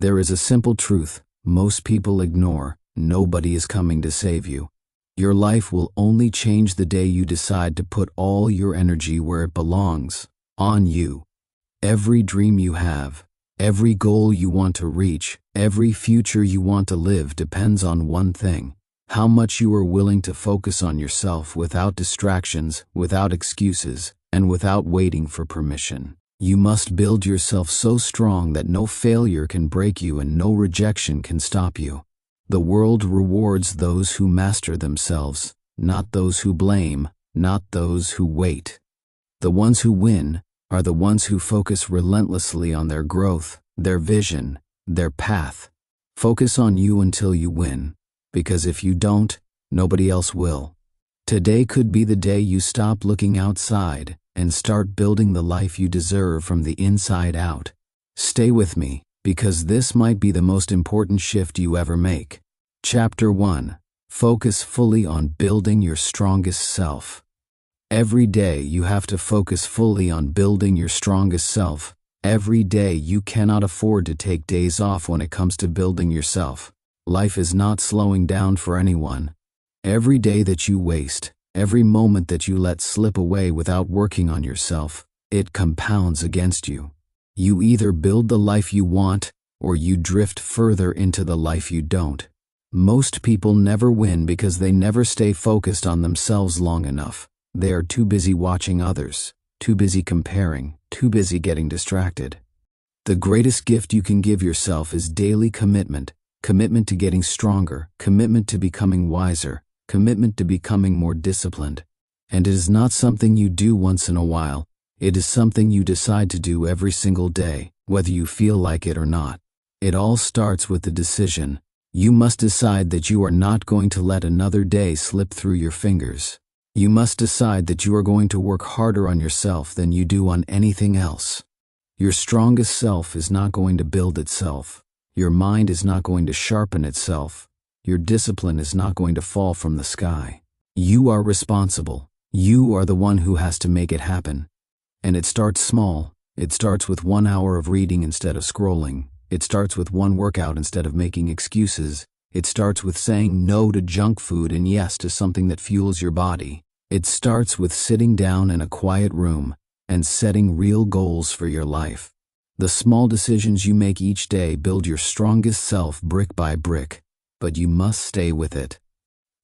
There is a simple truth most people ignore: nobody is coming to save you. Your life will only change the day you decide to put all your energy where it belongs, on you. Every dream you have, every goal you want to reach, every future you want to live depends on one thing: how much you are willing to focus on yourself without distractions, without excuses, and without waiting for permission. You must build yourself so strong that no failure can break you and no rejection can stop you. The world rewards those who master themselves, not those who blame, not those who wait. The ones who win are the ones who focus relentlessly on their growth, their vision, their path. Focus on you until you win, because if you don't, nobody else will. Today could be the day you stop looking outside and start building the life you deserve from the inside out. Stay with me, because this might be the most important shift you ever make. Chapter 1. Focus fully on building your strongest self. Every day you have to focus fully on building your strongest self. Every day you cannot afford to take days off when it comes to building yourself. Life is not slowing down for anyone. Every day that you waste, every moment that you let slip away without working on yourself, it compounds against you. You either build the life you want, or you drift further into the life you don't. Most people never win because they never stay focused on themselves long enough. They are too busy watching others, too busy comparing, too busy getting distracted. The greatest gift you can give yourself is daily commitment. Commitment to getting stronger, commitment to becoming wiser, commitment to becoming more disciplined. And it is not something you do once in a while. It is something you decide to do every single day, whether you feel like it or not. It all starts with the decision. You must decide that you are not going to let another day slip through your fingers. You must decide that you are going to work harder on yourself than you do on anything else. Your strongest self is not going to build itself. Your mind is not going to sharpen itself. Your discipline is not going to fall from the sky. You are responsible. You are the one who has to make it happen. And it starts small. It starts with 1 hour of reading instead of scrolling. It starts with one workout instead of making excuses. It starts with saying no to junk food and yes to something that fuels your body. It starts with sitting down in a quiet room and setting real goals for your life. The small decisions you make each day build your strongest self brick by brick, but you must stay with it.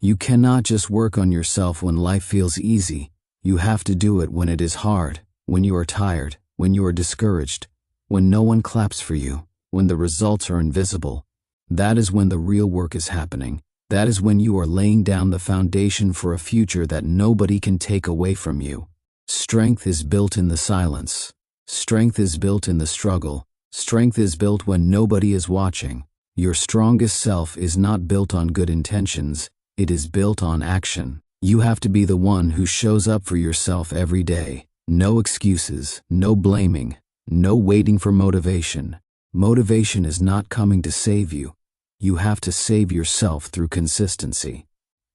You cannot just work on yourself when life feels easy. You have to do it when it is hard, when you are tired, when you are discouraged, when no one claps for you, when the results are invisible. That is when the real work is happening. That is when you are laying down the foundation for a future that nobody can take away from you. Strength is built in the silence. Strength is built in the struggle. Strength is built when nobody is watching. Your strongest self is not built on good intentions. It is built on action. You have to be the one who shows up for yourself every day. No excuses, no blaming, no waiting for motivation. Motivation is not coming to save you. You have to save yourself through consistency.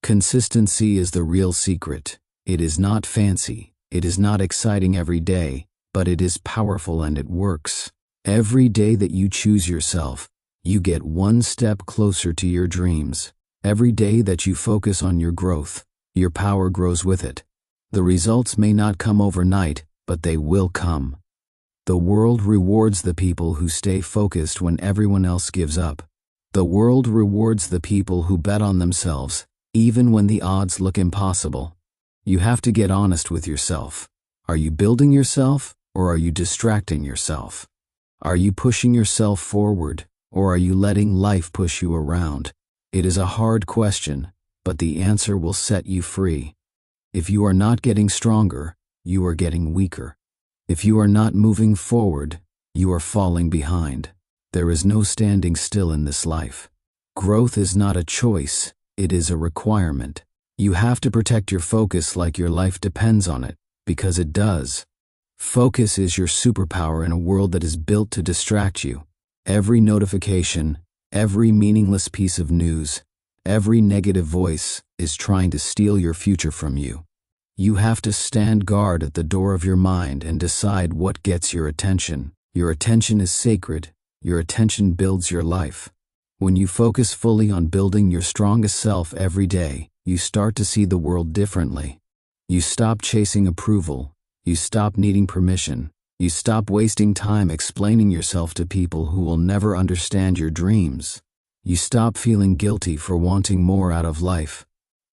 Consistency is the real secret. It is not fancy. It is not exciting every day, but it is powerful and it works. Every day that you choose yourself, you get one step closer to your dreams. Every day that you focus on your growth, your power grows with it. The results may not come overnight, but they will come. The world rewards the people who stay focused when everyone else gives up. The world rewards the people who bet on themselves, even when the odds look impossible. You have to get honest with yourself. Are you building yourself, or are you distracting yourself? Are you pushing yourself forward, or are you letting life push you around? It is a hard question, but the answer will set you free. If you are not getting stronger, you are getting weaker. If you are not moving forward, you are falling behind. There is no standing still in this life. Growth is not a choice, it is a requirement. You have to protect your focus like your life depends on it, because it does. Focus is your superpower in a world that is built to distract you. Every notification, every meaningless piece of news, every negative voice is trying to steal your future from you. You have to stand guard at the door of your mind and decide what gets your attention. Your attention is sacred. Your attention builds your life. When you focus fully on building your strongest self every day, you start to see the world differently. You stop chasing approval. You stop needing permission. You stop wasting time explaining yourself to people who will never understand your dreams. You stop feeling guilty for wanting more out of life.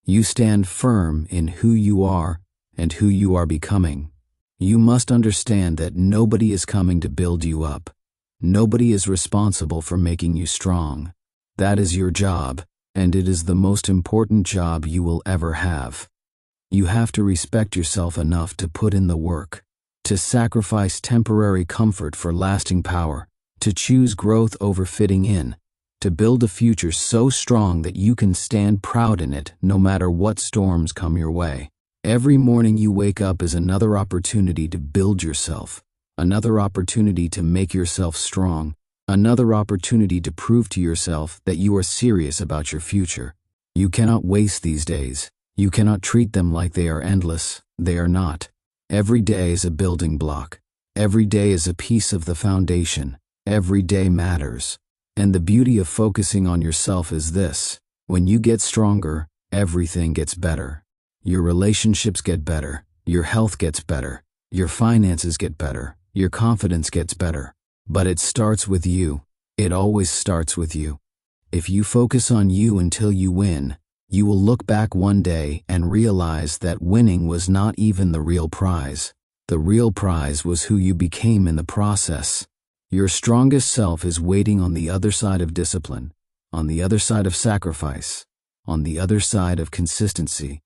You stand firm in who you are and who you are becoming. You must understand that nobody is coming to build you up. Nobody is responsible for making you strong. That is your job, and it is the most important job you will ever have. You have to respect yourself enough to put in the work, to sacrifice temporary comfort for lasting power, to choose growth over fitting in, to build a future so strong that you can stand proud in it no matter what storms come your way. Every morning you wake up is another opportunity to build yourself, another opportunity to make yourself strong, another opportunity to prove to yourself that you are serious about your future. You cannot waste these days. You cannot treat them like they are endless. They are not. Every day is a building block. Every day is a piece of the foundation. Every day matters. And the beauty of focusing on yourself is this: when you get stronger, everything gets better. Your relationships get better. Your health gets better. Your finances get better. Your confidence gets better. But it starts with you. It always starts with you. If you focus on you until you win, you will look back one day and realize that winning was not even the real prize. The real prize was who you became in the process. Your strongest self is waiting on the other side of discipline, on the other side of sacrifice, on the other side of consistency.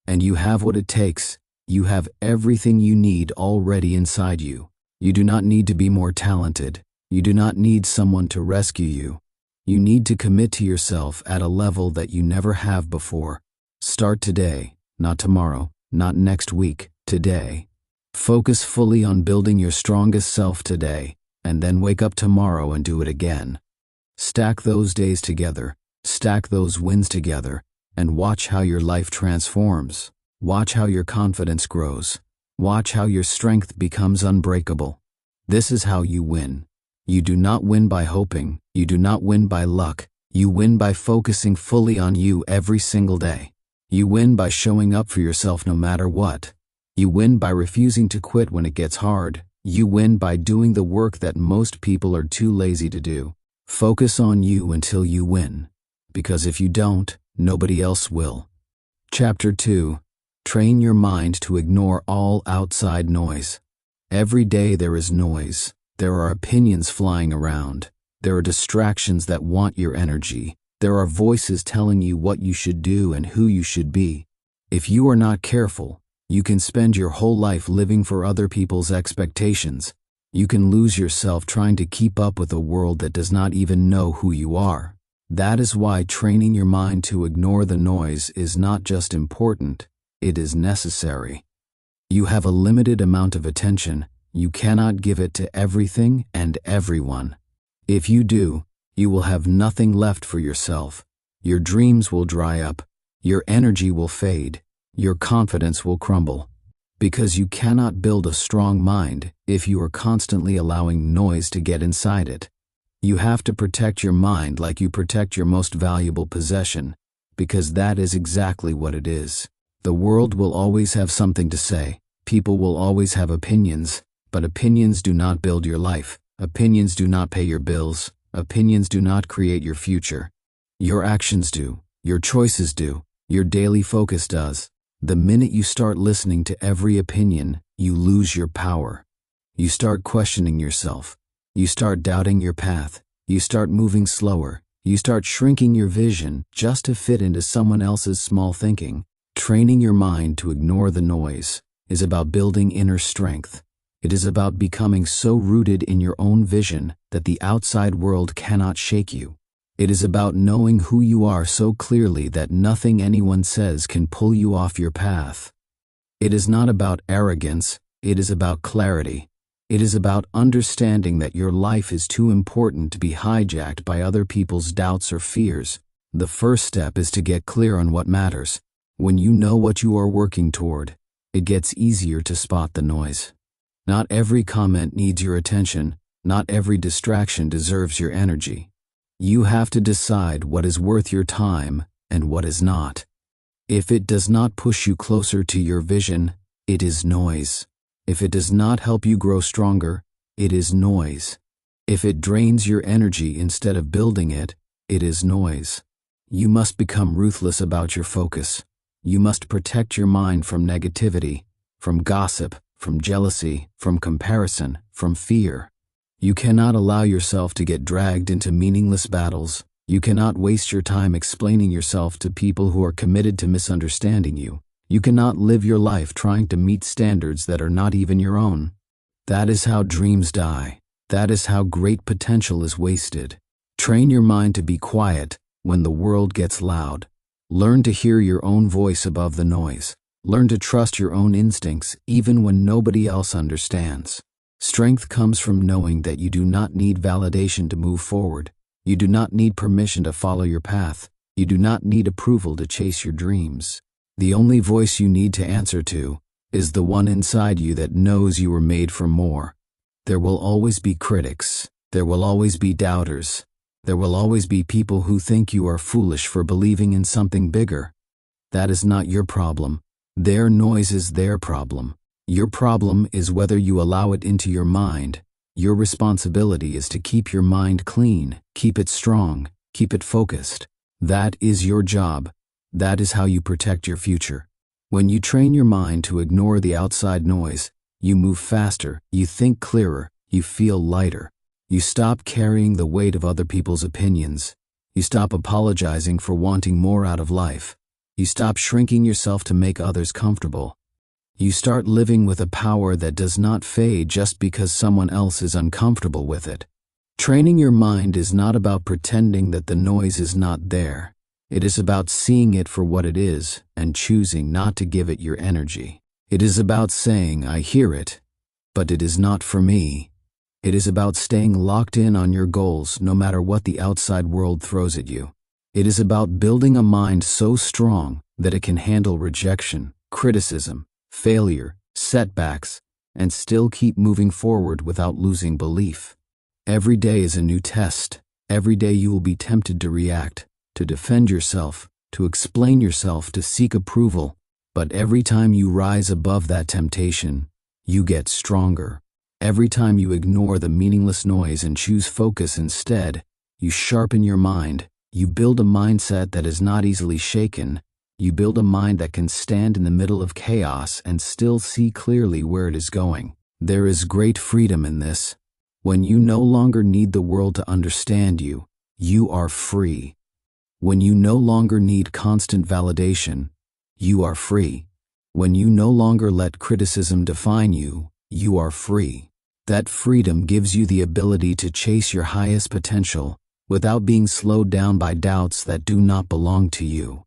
And you have what it takes. You have everything you need already inside you. You do not need to be more talented. You do not need someone to rescue you. You need to commit to yourself at a level that you never have before. Start today, not tomorrow, not next week, today. Focus fully on building your strongest self today, and then wake up tomorrow and do it again. Stack those days together, stack those wins together, and watch how your life transforms. Watch how your confidence grows. Watch how your strength becomes unbreakable. This is how you win. You do not win by hoping. You do not win by luck. You win by focusing fully on you every single day. You win by showing up for yourself no matter what. You win by refusing to quit when it gets hard. You win by doing the work that most people are too lazy to do. Focus on you until you win. Because if you don't, nobody else will. Chapter 2. Train your mind to ignore all outside noise. Every day there is noise. There are opinions flying around. There are distractions that want your energy. There are voices telling you what you should do and who you should be. If you are not careful, you can spend your whole life living for other people's expectations. You can lose yourself trying to keep up with a world that does not even know who you are. That is why training your mind to ignore the noise is not just important, it is necessary. You have a limited amount of attention. You cannot give it to everything and everyone. If you do, you will have nothing left for yourself. Your dreams will dry up. Your energy will fade. Your confidence will crumble. Because you cannot build a strong mind if you are constantly allowing noise to get inside it. You have to protect your mind like you protect your most valuable possession, because that is exactly what it is. The world will always have something to say. People will always have opinions, but opinions do not build your life. Opinions do not pay your bills. Opinions do not create your future. Your actions do. Your choices do. Your daily focus does. The minute you start listening to every opinion, you lose your power. You start questioning yourself. You start doubting your path. You start moving slower. You start shrinking your vision just to fit into someone else's small thinking. Training your mind to ignore the noise is about building inner strength. It is about becoming so rooted in your own vision that the outside world cannot shake you. It is about knowing who you are so clearly that nothing anyone says can pull you off your path. It is not about arrogance, it is about clarity. It is about understanding that your life is too important to be hijacked by other people's doubts or fears. The first step is to get clear on what matters. When you know what you are working toward, it gets easier to spot the noise. Not every comment needs your attention. Not every distraction deserves your energy. You have to decide what is worth your time and what is not. If it does not push you closer to your vision, it is noise. If it does not help you grow stronger, it is noise. If it drains your energy instead of building it, it is noise. You must become ruthless about your focus. You must protect your mind from negativity, from gossip, from jealousy, from comparison, from fear. You cannot allow yourself to get dragged into meaningless battles. You cannot waste your time explaining yourself to people who are committed to misunderstanding you. You cannot live your life trying to meet standards that are not even your own. That is how dreams die. That is how great potential is wasted. Train your mind to be quiet when the world gets loud. Learn to hear your own voice above the noise. Learn to trust your own instincts even when nobody else understands. Strength comes from knowing that you do not need validation to move forward. You do not need permission to follow your path. You do not need approval to chase your dreams. The only voice you need to answer to is the one inside you that knows you were made for more. There will always be critics. There will always be doubters. There will always be people who think you are foolish for believing in something bigger. That is not your problem. Their noise is their problem. Your problem is whether you allow it into your mind. Your responsibility is to keep your mind clean, keep it strong, keep it focused. That is your job. That is how you protect your future. When you train your mind to ignore the outside noise, you move faster, you think clearer, you feel lighter. You stop carrying the weight of other people's opinions. You stop apologizing for wanting more out of life. You stop shrinking yourself to make others comfortable. You start living with a power that does not fade just because someone else is uncomfortable with it. Training your mind is not about pretending that the noise is not there. It is about seeing it for what it is and choosing not to give it your energy. It is about saying, I hear it, but it is not for me. It is about staying locked in on your goals no matter what the outside world throws at you. It is about building a mind so strong that it can handle rejection, criticism, failure, setbacks, and still keep moving forward without losing belief. Every day is a new test. Every day you will be tempted to react, to defend yourself, to explain yourself, to seek approval. But every time you rise above that temptation, you get stronger. Every time you ignore the meaningless noise and choose focus instead, you sharpen your mind. You build a mindset that is not easily shaken. You build a mind that can stand in the middle of chaos and still see clearly where it is going. There is great freedom in this. When you no longer need the world to understand you, you are free. When you no longer need constant validation, you are free. When you no longer let criticism define you, you are free. That freedom gives you the ability to chase your highest potential without being slowed down by doubts that do not belong to you.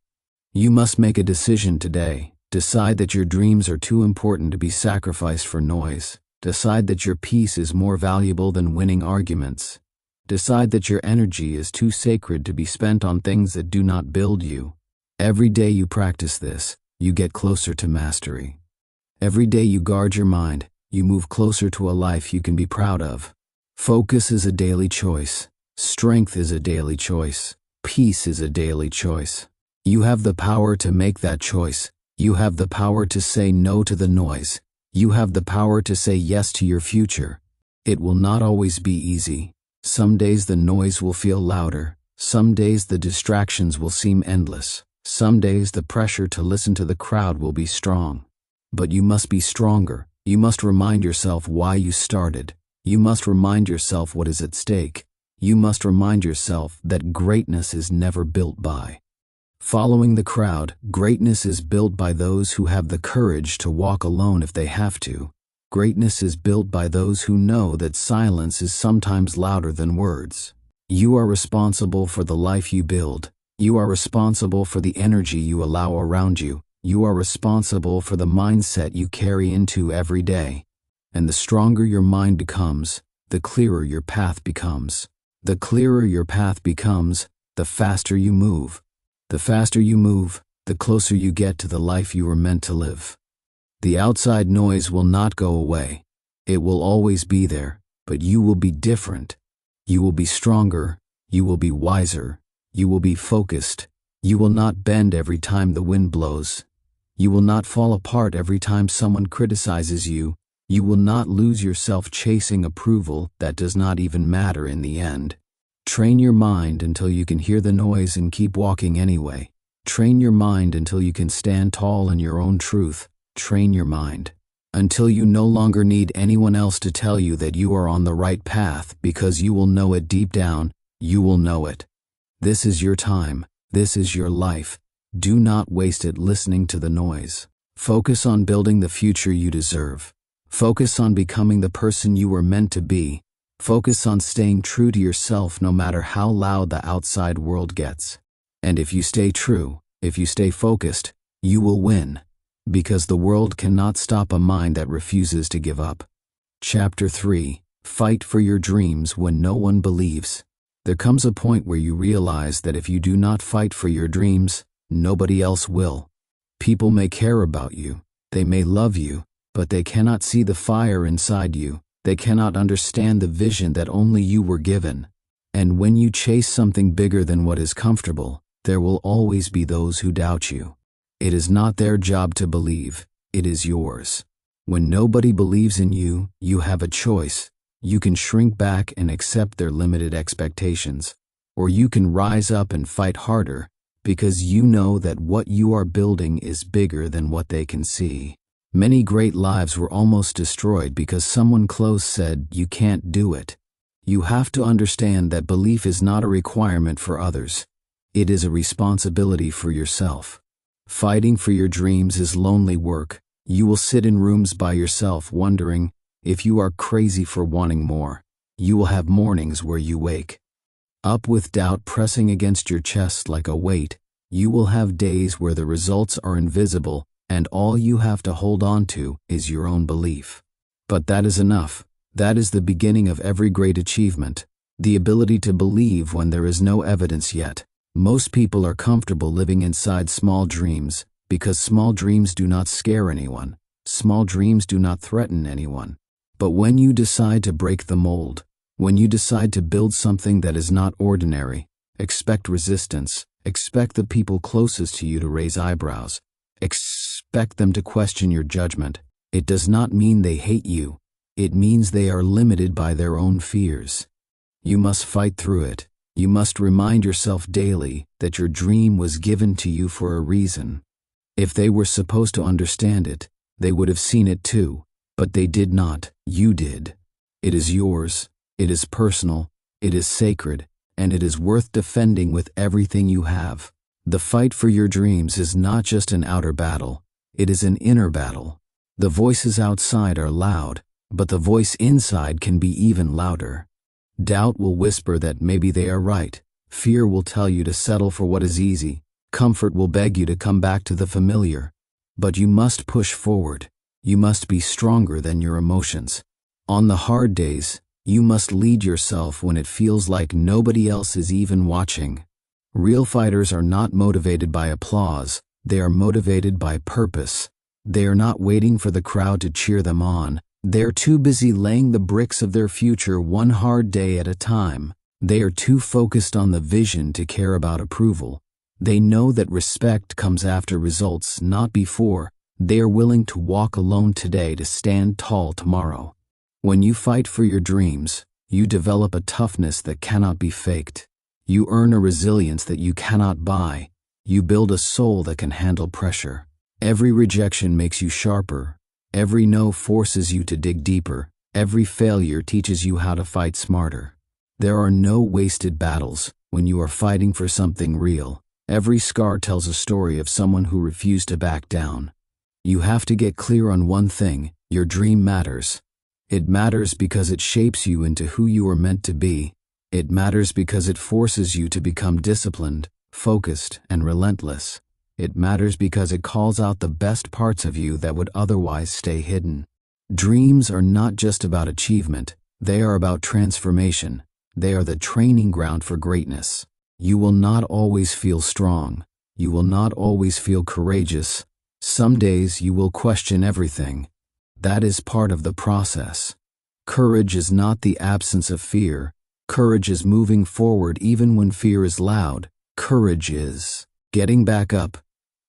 You must make a decision today. Decide that your dreams are too important to be sacrificed for noise. Decide that your peace is more valuable than winning arguments. Decide that your energy is too sacred to be spent on things that do not build you. Every day you practice this, you get closer to mastery. Every day you guard your mind, you move closer to a life you can be proud of. Focus is a daily choice. Strength is a daily choice. Peace is a daily choice. You have the power to make that choice. You have the power to say no to the noise. You have the power to say yes to your future. It will not always be easy. Some days the noise will feel louder. Some days the distractions will seem endless. Some days the pressure to listen to the crowd will be strong. But you must be stronger. You must remind yourself why you started. You must remind yourself what is at stake. You must remind yourself that greatness is never built by following the crowd. Greatness is built by those who have the courage to walk alone if they have to. Greatness is built by those who know that silence is sometimes louder than words. You are responsible for the life you build. You are responsible for the energy you allow around you. You are responsible for the mindset you carry into every day. And the stronger your mind becomes, the clearer your path becomes. The clearer your path becomes, the faster you move. The faster you move, the closer you get to the life you were meant to live. The outside noise will not go away. It will always be there. but you will be different. You will be stronger. You will be wiser. You will be focused. You will not bend every time the wind blows. You will not fall apart every time someone criticizes you. You will not lose yourself chasing approval that does not even matter in the end. Train your mind until you can hear the noise and keep walking anyway. Train your mind until you can stand tall in your own truth. Train your mind until you no longer need anyone else to tell you that you are on the right path, because you will know it deep down. You will know it. This is your time. This is your life. Do not waste it listening to the noise. Focus on building the future you deserve. Focus on becoming the person you were meant to be. Focus on staying true to yourself no matter how loud the outside world gets. And if you stay true, if you stay focused, you will win. Because the world cannot stop a mind that refuses to give up. Chapter 3. Fight for your dreams when no one believes. There comes a point where you realize that if you do not fight for your dreams, nobody else will. People may care about you, they may love you, but they cannot see the fire inside you. They cannot understand the vision that only you were given. And when you chase something bigger than what is comfortable, there will always be those who doubt you. It is not their job to believe, it is yours. When nobody believes in you, you have a choice. You can shrink back and accept their limited expectations, or you can rise up and fight harder, because you know that what you are building is bigger than what they can see. Many great lives were almost destroyed because someone close said, "You can't do it." You have to understand that belief is not a requirement for others. It is a responsibility for yourself. Fighting for your dreams is lonely work. You will sit in rooms by yourself wondering if you are crazy for wanting more. You will have mornings where you wake up with doubt pressing against your chest like a weight. You will have days where the results are invisible, and all you have to hold on to is your own belief. But that is enough. That is the beginning of every great achievement. The ability to believe when there is no evidence yet. Most people are comfortable living inside small dreams, because small dreams do not scare anyone. Small dreams do not threaten anyone. But when you decide to break the mold, when you decide to build something that is not ordinary, expect resistance. Expect the people closest to you to raise eyebrows. Expect them to question your judgment. It does not mean they hate you. It means they are limited by their own fears. You must fight through it. You must remind yourself daily that your dream was given to you for a reason. If they were supposed to understand it, they would have seen it too. But they did not. You did. It is yours. It is personal. It is sacred. And it is worth defending with everything you have. The fight for your dreams is not just an outer battle. It is an inner battle. The voices outside are loud, but the voice inside can be even louder. Doubt will whisper that maybe they are right. Fear will tell you to settle for what is easy. Comfort will beg you to come back to the familiar. But you must push forward. You must be stronger than your emotions. On the hard days, you must lead yourself when it feels like nobody else is even watching. Real fighters are not motivated by applause. They are motivated by purpose. They are not waiting for the crowd to cheer them on. They're too busy laying the bricks of their future one hard day at a time. They are too focused on the vision to care about approval. They know that respect comes after results, not before. They are willing to walk alone today to stand tall tomorrow. When you fight for your dreams, you develop a toughness that cannot be faked. You earn a resilience that you cannot buy. You build a soul that can handle pressure. Every rejection makes you sharper. Every no forces you to dig deeper. Every failure teaches you how to fight smarter. There are no wasted battles when you are fighting for something real. Every scar tells a story of someone who refused to back down. You have to get clear on one thing: your dream matters. It matters because it shapes you into who you are meant to be. It matters because it forces you to become disciplined, focused, and relentless. It matters because it calls out the best parts of you that would otherwise stay hidden. Dreams are not just about achievement. They are about transformation. They are the training ground for greatness. You will not always feel strong. You will not always feel courageous. Some days you will question everything. That is part of the process. Courage is not the absence of fear. Courage is moving forward even when fear is loud. Courage is getting back up,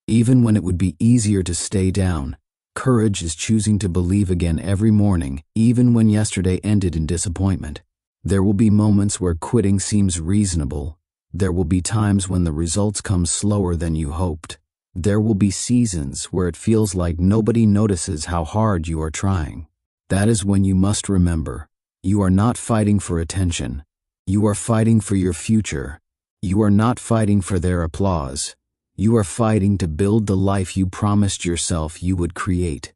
even when it would be easier to stay down. Courage is choosing to believe again every morning, even when yesterday ended in disappointment. There will be moments where quitting seems reasonable. There will be times when the results come slower than you hoped. There will be seasons where it feels like nobody notices how hard you are trying. That is when you must remember, you are not fighting for attention. You are fighting for your future. You are not fighting for their applause. You are fighting to build the life you promised yourself you would create.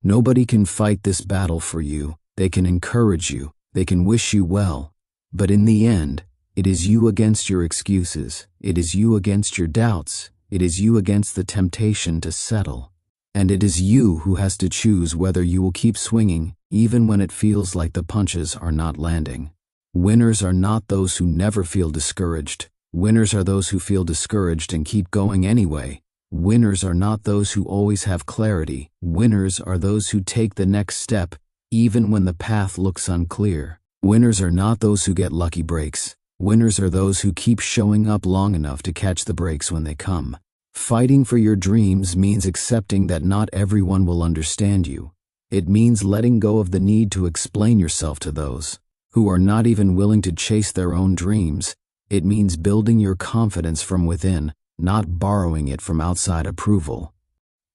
Nobody can fight this battle for you. They can encourage you. They can wish you well. But in the end, it is you against your excuses. It is you against your doubts. It is you against the temptation to settle. And it is you who has to choose whether you will keep swinging, even when it feels like the punches are not landing. Winners are not those who never feel discouraged. Winners are those who feel discouraged and keep going anyway. Winners are not those who always have clarity. Winners are those who take the next step, even when the path looks unclear. Winners are not those who get lucky breaks. Winners are those who keep showing up long enough to catch the breaks when they come. Fighting for your dreams means accepting that not everyone will understand you. It means letting go of the need to explain yourself to those who are not even willing to chase their own dreams. It means building your confidence from within, not borrowing it from outside approval.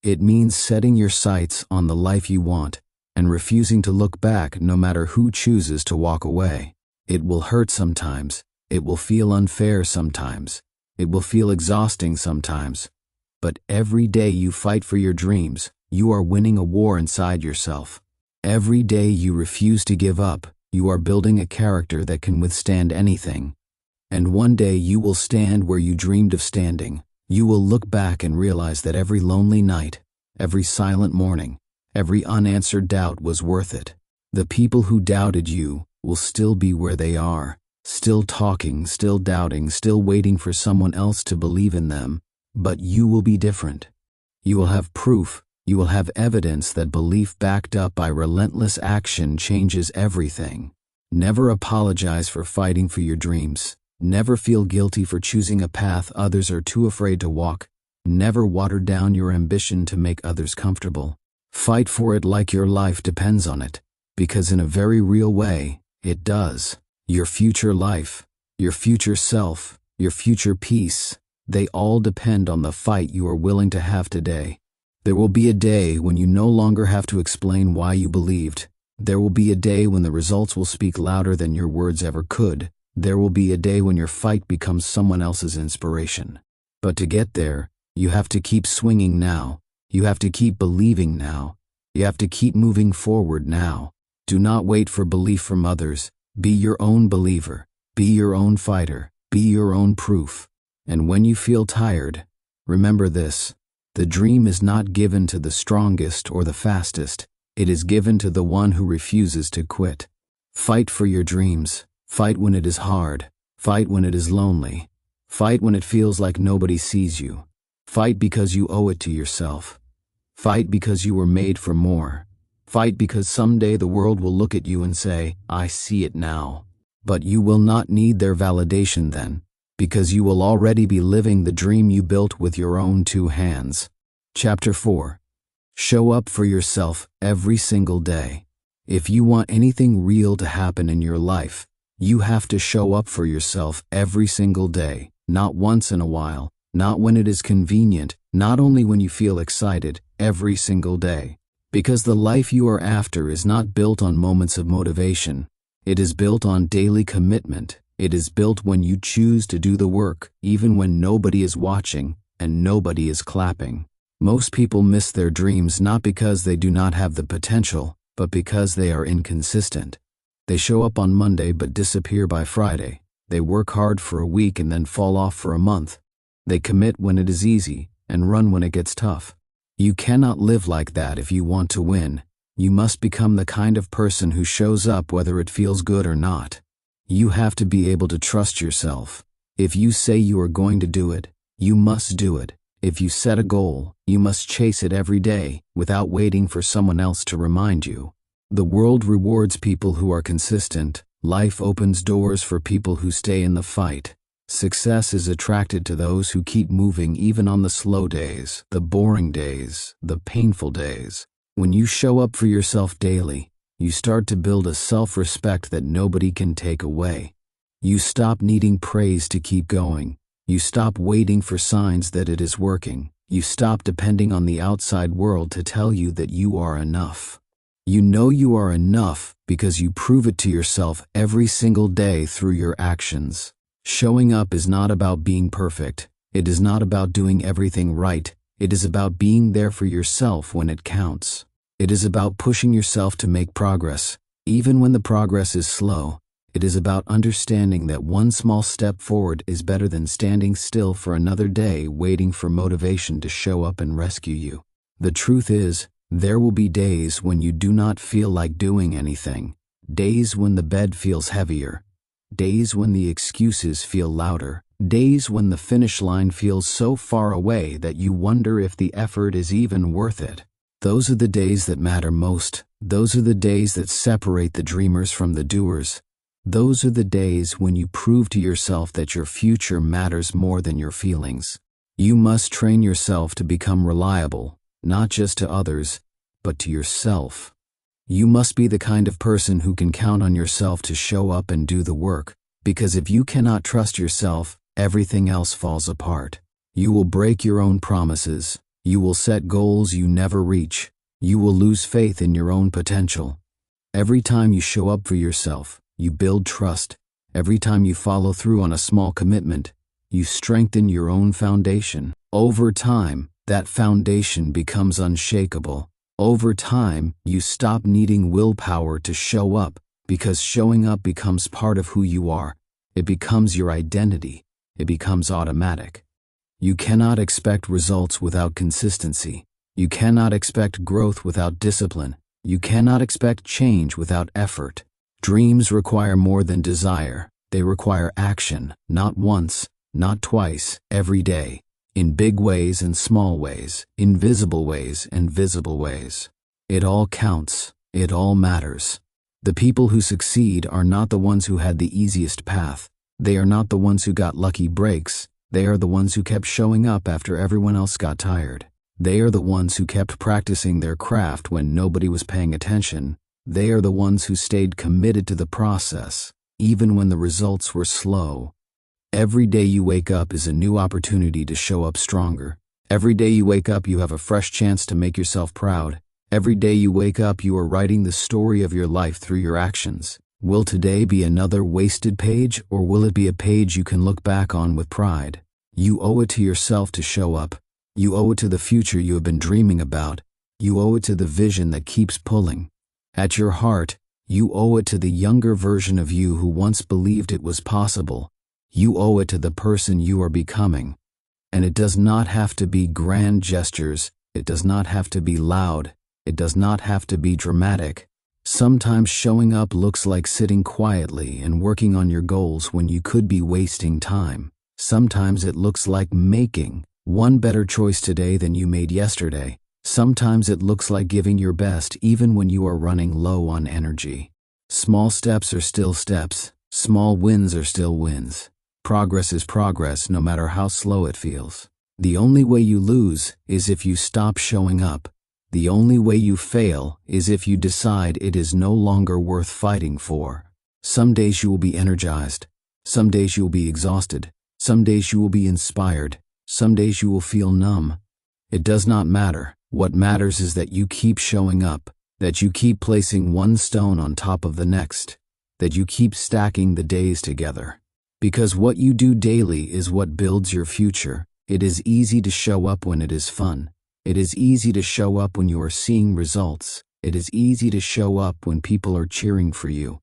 It means setting your sights on the life you want and refusing to look back no matter who chooses to walk away. It will hurt sometimes. It will feel unfair sometimes. It will feel exhausting sometimes. But every day you fight for your dreams, you are winning a war inside yourself. Every day you refuse to give up, you are building a character that can withstand anything. And one day you will stand where you dreamed of standing. You will look back and realize that every lonely night, every silent morning, every unanswered doubt was worth it. The people who doubted you will still be where they are. Still talking, still doubting, still waiting for someone else to believe in them. But you will be different. You will have proof. You will have evidence that belief backed up by relentless action changes everything. Never apologize for fighting for your dreams. Never feel guilty for choosing a path others are too afraid to walk. Never water down your ambition to make others comfortable. Fight for it like your life depends on it, because in a very real way, it does. Your future life, your future self, your future peace, they all depend on the fight you are willing to have today. There will be a day when you no longer have to explain why you believed. There will be a day when the results will speak louder than your words ever could. There will be a day when your fight becomes someone else's inspiration. But to get there, you have to keep swinging now. You have to keep believing now. You have to keep moving forward now. Do not wait for belief from others. Be your own believer. Be your own fighter. Be your own proof. And when you feel tired, remember this. The dream is not given to the strongest or the fastest. It is given to the one who refuses to quit. Fight for your dreams. Fight when it is hard. Fight when it is lonely. Fight when it feels like nobody sees you. Fight because you owe it to yourself. Fight because you were made for more. Fight because someday the world will look at you and say, I see it now. But you will not need their validation then, because you will already be living the dream you built with your own 2 hands. Chapter 4. Show up for yourself every single day. If you want anything real to happen in your life, you have to show up for yourself every single day, not once in a while, not when it is convenient, not only when you feel excited, every single day. Because the life you are after is not built on moments of motivation. It is built on daily commitment. It is built when you choose to do the work, even when nobody is watching and nobody is clapping. Most people miss their dreams not because they do not have the potential, but because they are inconsistent. They show up on Monday but disappear by Friday. They work hard for a week and then fall off for a month. They commit when it is easy and run when it gets tough. You cannot live like that if you want to win. You must become the kind of person who shows up whether it feels good or not. You have to be able to trust yourself. If you say you are going to do it, you must do it. If you set a goal, you must chase it every day without waiting for someone else to remind you. The world rewards people who are consistent. Life opens doors for people who stay in the fight. Success is attracted to those who keep moving even on the slow days, the boring days, the painful days. When you show up for yourself daily, you start to build a self-respect that nobody can take away. You stop needing praise to keep going. You stop waiting for signs that it is working. You stop depending on the outside world to tell you that you are enough. You know you are enough because you prove it to yourself every single day through your actions. Showing up is not about being perfect. It is not about doing everything right. It is about being there for yourself when it counts. It is about pushing yourself to make progress, even when the progress is slow. It is about understanding that one small step forward is better than standing still for another day waiting for motivation to show up and rescue you. The truth is, there will be days when you do not feel like doing anything, days when the bed feels heavier, days when the excuses feel louder, days when the finish line feels so far away that you wonder if the effort is even worth it. Those are the days that matter most. Those are the days that separate the dreamers from the doers. Those are the days when you prove to yourself that your future matters more than your feelings. You must train yourself to become reliable, not just to others, but to yourself. You must be the kind of person who can count on yourself to show up and do the work, because if you cannot trust yourself, everything else falls apart. You will break your own promises. You will set goals you never reach. You will lose faith in your own potential. Every time you show up for yourself, you build trust. Every time you follow through on a small commitment, you strengthen your own foundation. Over time, that foundation becomes unshakable. Over time, you stop needing willpower to show up because showing up becomes part of who you are. It becomes your identity. It becomes automatic. You cannot expect results without consistency. You cannot expect growth without discipline. You cannot expect change without effort. Dreams require more than desire. They require action, not once, not twice, every day. In big ways and small ways, invisible ways and visible ways. It all counts. It all matters. The people who succeed are not the ones who had the easiest path. They are not the ones who got lucky breaks. They are the ones who kept showing up after everyone else got tired. They are the ones who kept practicing their craft when nobody was paying attention. They are the ones who stayed committed to the process, even when the results were slow. Every day you wake up is a new opportunity to show up stronger. Every day you wake up, you have a fresh chance to make yourself proud. Every day you wake up, you are writing the story of your life through your actions. Will today be another wasted page, or will it be a page you can look back on with pride? You owe it to yourself to show up. You owe it to the future you have been dreaming about. You owe it to the vision that keeps pulling. At your heart, you owe it to the younger version of you who once believed it was possible. You owe it to the person you are becoming. And it does not have to be grand gestures. It does not have to be loud. It does not have to be dramatic. Sometimes showing up looks like sitting quietly and working on your goals when you could be wasting time. Sometimes it looks like making one better choice today than you made yesterday. Sometimes it looks like giving your best even when you are running low on energy. Small steps are still steps. Small wins are still wins. Progress is progress no matter how slow it feels. The only way you lose is if you stop showing up. The only way you fail is if you decide it is no longer worth fighting for. Some days you will be energized. Some days you will be exhausted. Some days you will be inspired. Some days you will feel numb. It does not matter. What matters is that you keep showing up, that you keep placing one stone on top of the next, that you keep stacking the days together. Because what you do daily is what builds your future. It is easy to show up when it is fun. It is easy to show up when you are seeing results. It is easy to show up when people are cheering for you.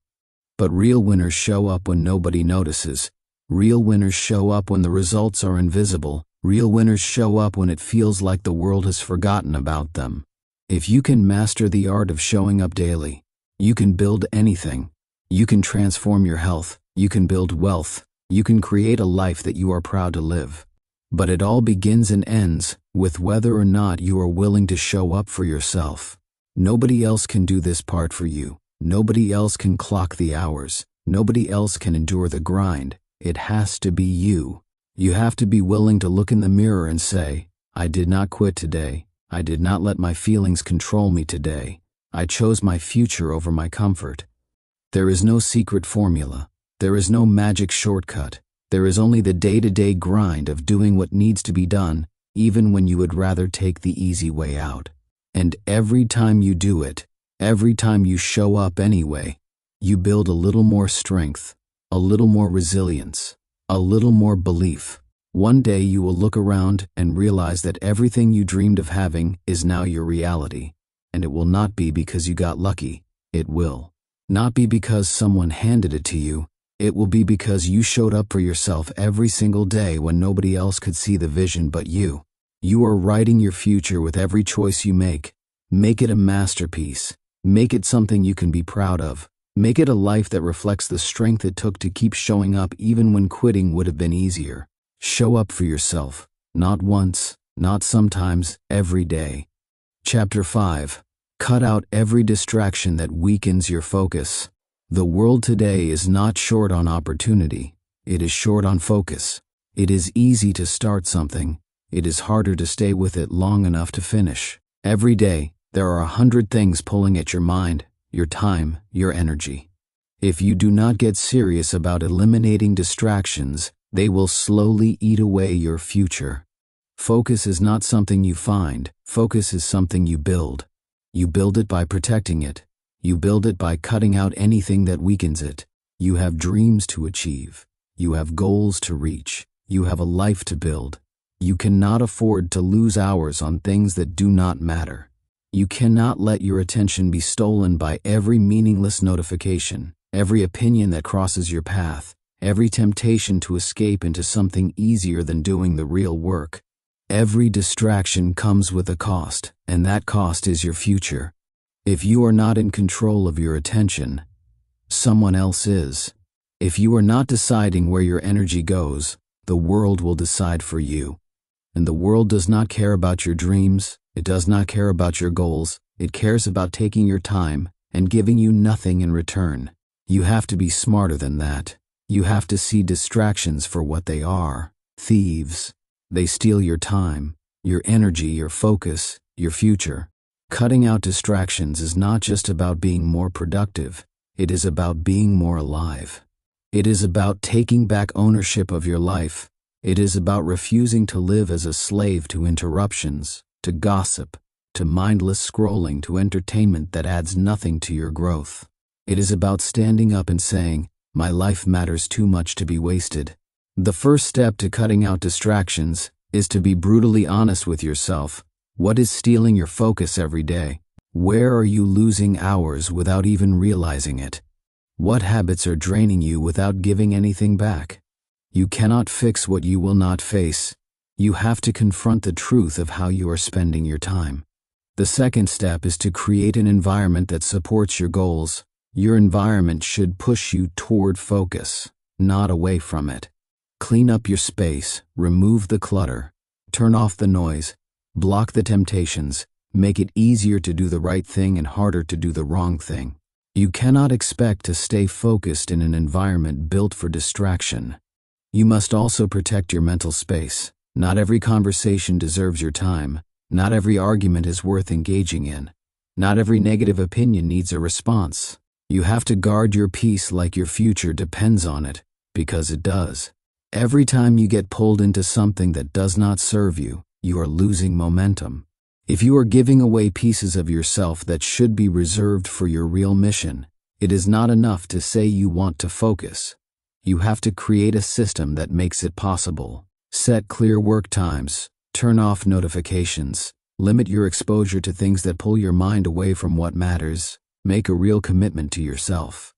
But real winners show up when nobody notices. Real winners show up when the results are invisible. Real winners show up when it feels like the world has forgotten about them. If you can master the art of showing up daily, you can build anything. You can transform your health. You can build wealth. You can create a life that you are proud to live. But it all begins and ends with whether or not you are willing to show up for yourself. Nobody else can do this part for you. Nobody else can clock the hours. Nobody else can endure the grind. It has to be you. You have to be willing to look in the mirror and say, I did not quit today. I did not let my feelings control me today. I chose my future over my comfort. There is no secret formula. There is no magic shortcut. There is only the day-to-day grind of doing what needs to be done, even when you would rather take the easy way out. And every time you do it, every time you show up anyway, you build a little more strength, a little more resilience, a little more belief. One day you will look around and realize that everything you dreamed of having is now your reality. And it will not be because you got lucky. It will not be because someone handed it to you. It will be because you showed up for yourself every single day when nobody else could see the vision but you. You are writing your future with every choice you make. Make it a masterpiece. Make it something you can be proud of. Make it a life that reflects the strength it took to keep showing up even when quitting would have been easier. Show up for yourself. Not once, not sometimes, every day. Chapter 5. Cut out every distraction that weakens your focus. The world today is not short on opportunity. It is short on focus. It is easy to start something. It is harder to stay with it long enough to finish. Every day, there are 100 things pulling at your mind, your time, your energy. If you do not get serious about eliminating distractions, they will slowly eat away your future. Focus is not something you find. Focus is something you build. You build it by protecting it. You build it by cutting out anything that weakens it. You have dreams to achieve. You have goals to reach. You have a life to build. You cannot afford to lose hours on things that do not matter. You cannot let your attention be stolen by every meaningless notification, every opinion that crosses your path, every temptation to escape into something easier than doing the real work. Every distraction comes with a cost, and that cost is your future. If you are not in control of your attention, someone else is. If you are not deciding where your energy goes, the world will decide for you. And the world does not care about your dreams. It does not care about your goals. It cares about taking your time and giving you nothing in return. You have to be smarter than that. You have to see distractions for what they are. Thieves. They steal your time, your energy, your focus, your future. Cutting out distractions is not just about being more productive. It is about being more alive. It is about taking back ownership of your life. It is about refusing to live as a slave to interruptions, to gossip, to mindless scrolling, to entertainment that adds nothing to your growth. It is about standing up and saying, my life matters too much to be wasted. The first step to cutting out distractions is to be brutally honest with yourself. What is stealing your focus every day? Where are you losing hours without even realizing it? What habits are draining you without giving anything back? You cannot fix what you will not face. You have to confront the truth of how you are spending your time. The second step is to create an environment that supports your goals. Your environment should push you toward focus, not away from it. Clean up your space, remove the clutter, turn off the noise, block the temptations, make it easier to do the right thing and harder to do the wrong thing. You cannot expect to stay focused in an environment built for distraction. You must also protect your mental space. Not every conversation deserves your time. Not every argument is worth engaging in. Not every negative opinion needs a response. You have to guard your peace like your future depends on it, because it does. Every time you get pulled into something that does not serve you, you are losing momentum. If you are giving away pieces of yourself that should be reserved for your real mission, it is not enough to say you want to focus. You have to create a system that makes it possible. Set clear work times, turn off notifications, limit your exposure to things that pull your mind away from what matters. Make a real commitment to yourself.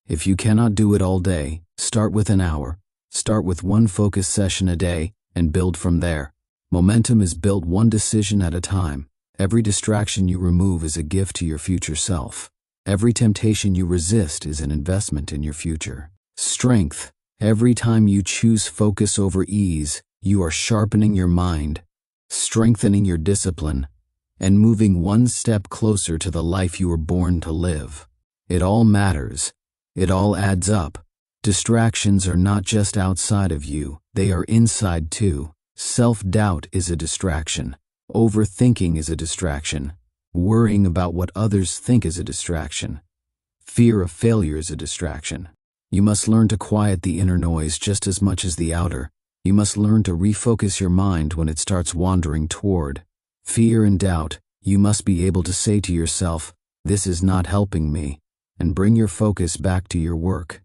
If you cannot do it all day, start with an hour. Start with one focus session a day and build from there. Momentum is built one decision at a time. Every distraction you remove is a gift to your future self. Every temptation you resist is an investment in your future. Strength. Every time you choose focus over ease, you are sharpening your mind, strengthening your discipline, and moving one step closer to the life you were born to live. It all matters. It all adds up. Distractions are not just outside of you, they are inside too. Self-doubt is a distraction. Overthinking is a distraction. Worrying about what others think is a distraction. Fear of failure is a distraction. You must learn to quiet the inner noise just as much as the outer. You must learn to refocus your mind when it starts wandering toward fear and doubt. You must be able to say to yourself, "This is not helping me," and bring your focus back to your work.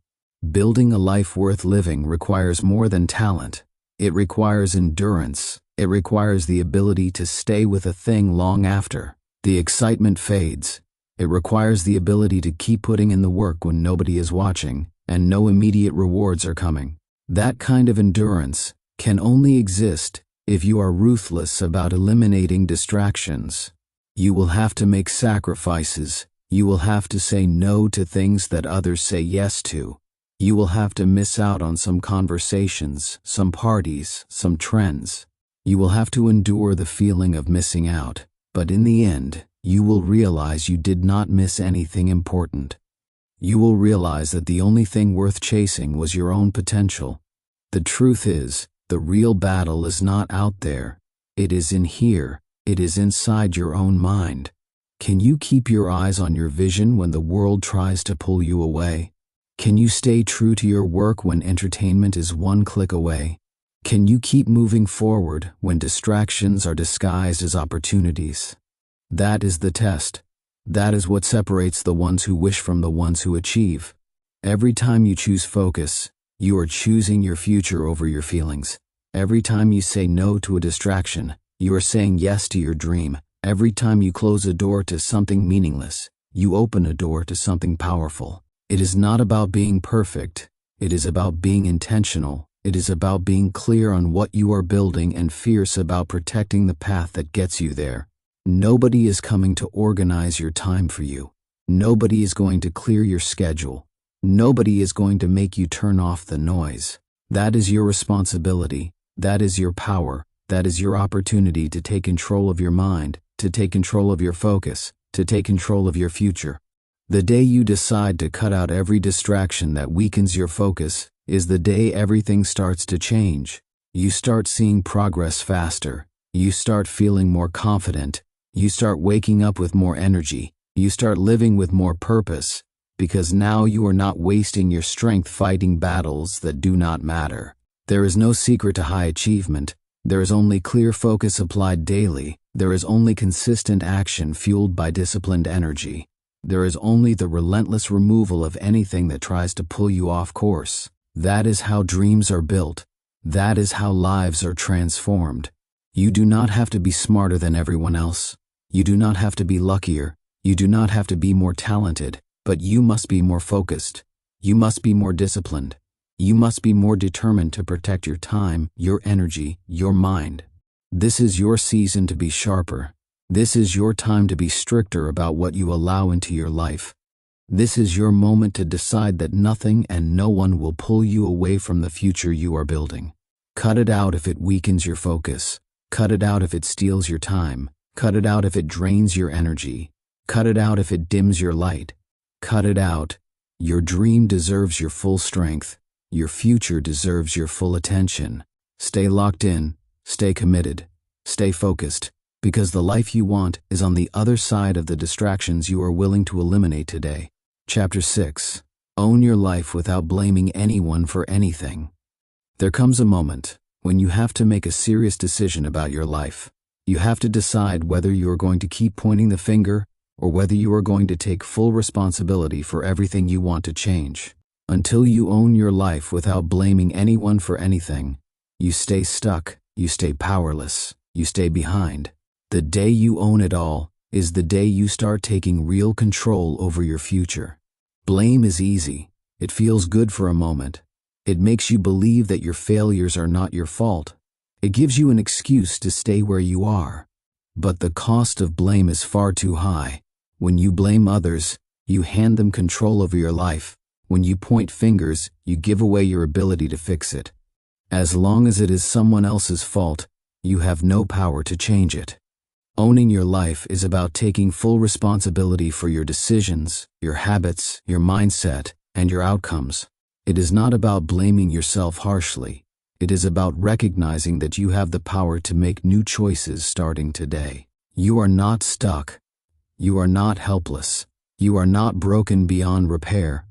Building a life worth living requires more than talent. It requires endurance. It requires the ability to stay with a thing long after the excitement fades. It requires the ability to keep putting in the work when nobody is watching and no immediate rewards are coming. That kind of endurance can only exist if you are ruthless about eliminating distractions. You will have to make sacrifices. You will have to say no to things that others say yes to. You will have to miss out on some conversations, some parties, some trends. You will have to endure the feeling of missing out, but in the end, you will realize you did not miss anything important. You will realize that the only thing worth chasing was your own potential. The truth is, the real battle is not out there. It is in here. It is inside your own mind. Can you keep your eyes on your vision when the world tries to pull you away? Can you stay true to your work when entertainment is one click away? Can you keep moving forward when distractions are disguised as opportunities? That is the test. That is what separates the ones who wish from the ones who achieve. Every time you choose focus, you are choosing your future over your feelings. Every time you say no to a distraction, you are saying yes to your dream. Every time you close a door to something meaningless, you open a door to something powerful. It is not about being perfect. It is about being intentional. It is about being clear on what you are building and fierce about protecting the path that gets you there. Nobody is coming to organize your time for you. Nobody is going to clear your schedule. Nobody is going to make you turn off the noise. That is your responsibility. That is your power. That is your opportunity to take control of your mind, to take control of your focus, to take control of your future. The day you decide to cut out every distraction that weakens your focus is the day everything starts to change. You start seeing progress faster. You start feeling more confident. You start waking up with more energy. You start living with more purpose, because now you are not wasting your strength fighting battles that do not matter. There is no secret to high achievement. There is only clear focus applied daily. There is only consistent action fueled by disciplined energy. There is only the relentless removal of anything that tries to pull you off course. That is how dreams are built. That is how lives are transformed. You do not have to be smarter than everyone else. You do not have to be luckier. You do not have to be more talented, but you must be more focused. You must be more disciplined. You must be more determined to protect your time, your energy, your mind. This is your season to be sharper. This is your time to be stricter about what you allow into your life. This is your moment to decide that nothing and no one will pull you away from the future you are building. Cut it out if it weakens your focus. Cut it out if it steals your time. Cut it out if it drains your energy. Cut it out if it dims your light. Cut it out. Your dream deserves your full strength. Your future deserves your full attention. Stay locked in. Stay committed. Stay focused. Because the life you want is on the other side of the distractions you are willing to eliminate today. Chapter 6. Own your life without blaming anyone for anything. There comes a moment when you have to make a serious decision about your life. You have to decide whether you are going to keep pointing the finger or whether you are going to take full responsibility for everything you want to change. Until you own your life without blaming anyone for anything, you stay stuck, you stay powerless, you stay behind. The day you own it all is the day you start taking real control over your future. Blame is easy. It feels good for a moment. It makes you believe that your failures are not your fault. It gives you an excuse to stay where you are. But the cost of blame is far too high. When you blame others, you hand them control over your life. When you point fingers, you give away your ability to fix it. As long as it is someone else's fault, you have no power to change it. Owning your life is about taking full responsibility for your decisions, your habits, your mindset, and your outcomes. It is not about blaming yourself harshly. It is about recognizing that you have the power to make new choices starting today. You are not stuck. You are not helpless. You are not broken beyond repair.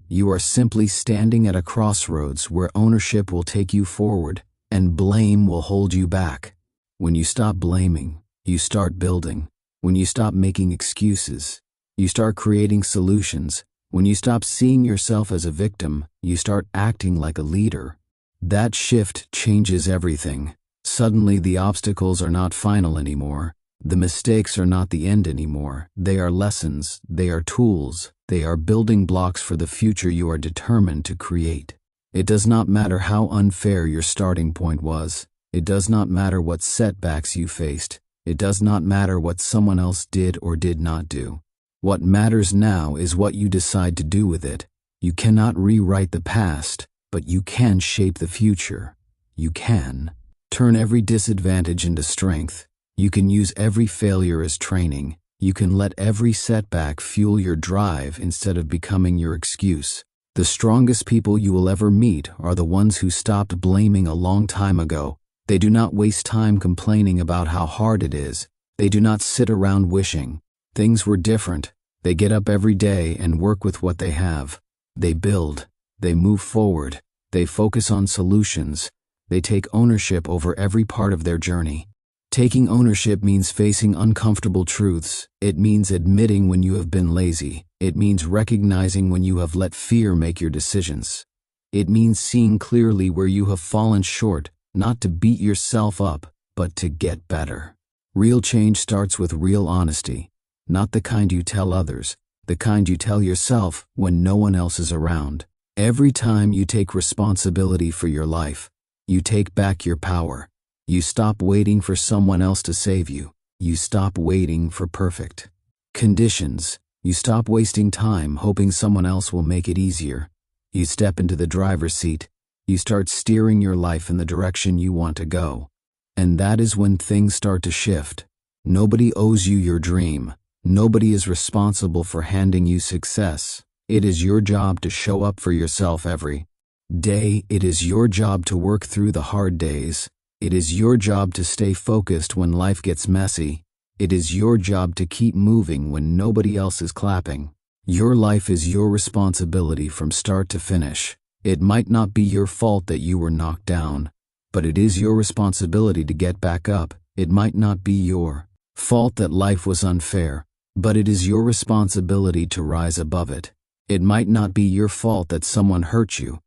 You are simply standing at a crossroads where ownership will take you forward and blame will hold you back. When you stop blaming, you start building. When you stop making excuses, you start creating solutions. When you stop seeing yourself as a victim, you start acting like a leader. That shift changes everything. Suddenly the obstacles are not final anymore. The mistakes are not the end anymore. They are lessons. They are tools. They are building blocks for the future you are determined to create. It does not matter how unfair your starting point was. It does not matter what setbacks you faced. It does not matter what someone else did or did not do. What matters now is what you decide to do with it. You cannot rewrite the past, but you can shape the future. You can turn every disadvantage into strength. You can use every failure as training. You can let every setback fuel your drive instead of becoming your excuse. The strongest people you will ever meet are the ones who stopped blaming a long time ago. They do not waste time complaining about how hard it is. They do not sit around wishing things were different. They get up every day and work with what they have. They build. They move forward. They focus on solutions. They take ownership over every part of their journey. Taking ownership means facing uncomfortable truths. It means admitting when you have been lazy. It means recognizing when you have let fear make your decisions. It means seeing clearly where you have fallen short, not to beat yourself up, but to get better. Real change starts with real honesty, not the kind you tell others, the kind you tell yourself when no one else is around. Every time you take responsibility for your life, you take back your power. You stop waiting for someone else to save you. You stop waiting for perfect conditions. You stop wasting time hoping someone else will make it easier. You step into the driver's seat. You start steering your life in the direction you want to go. And that is when things start to shift. Nobody owes you your dream. Nobody is responsible for handing you success. It is your job to show up for yourself every day. It is your job to work through the hard days. It is your job to stay focused when life gets messy. It is your job to keep moving when nobody else is clapping. Your life is your responsibility from start to finish. It might not be your fault that you were knocked down, but it is your responsibility to get back up. It might not be your fault that life was unfair, but it is your responsibility to rise above it. It might not be your fault that someone hurt you,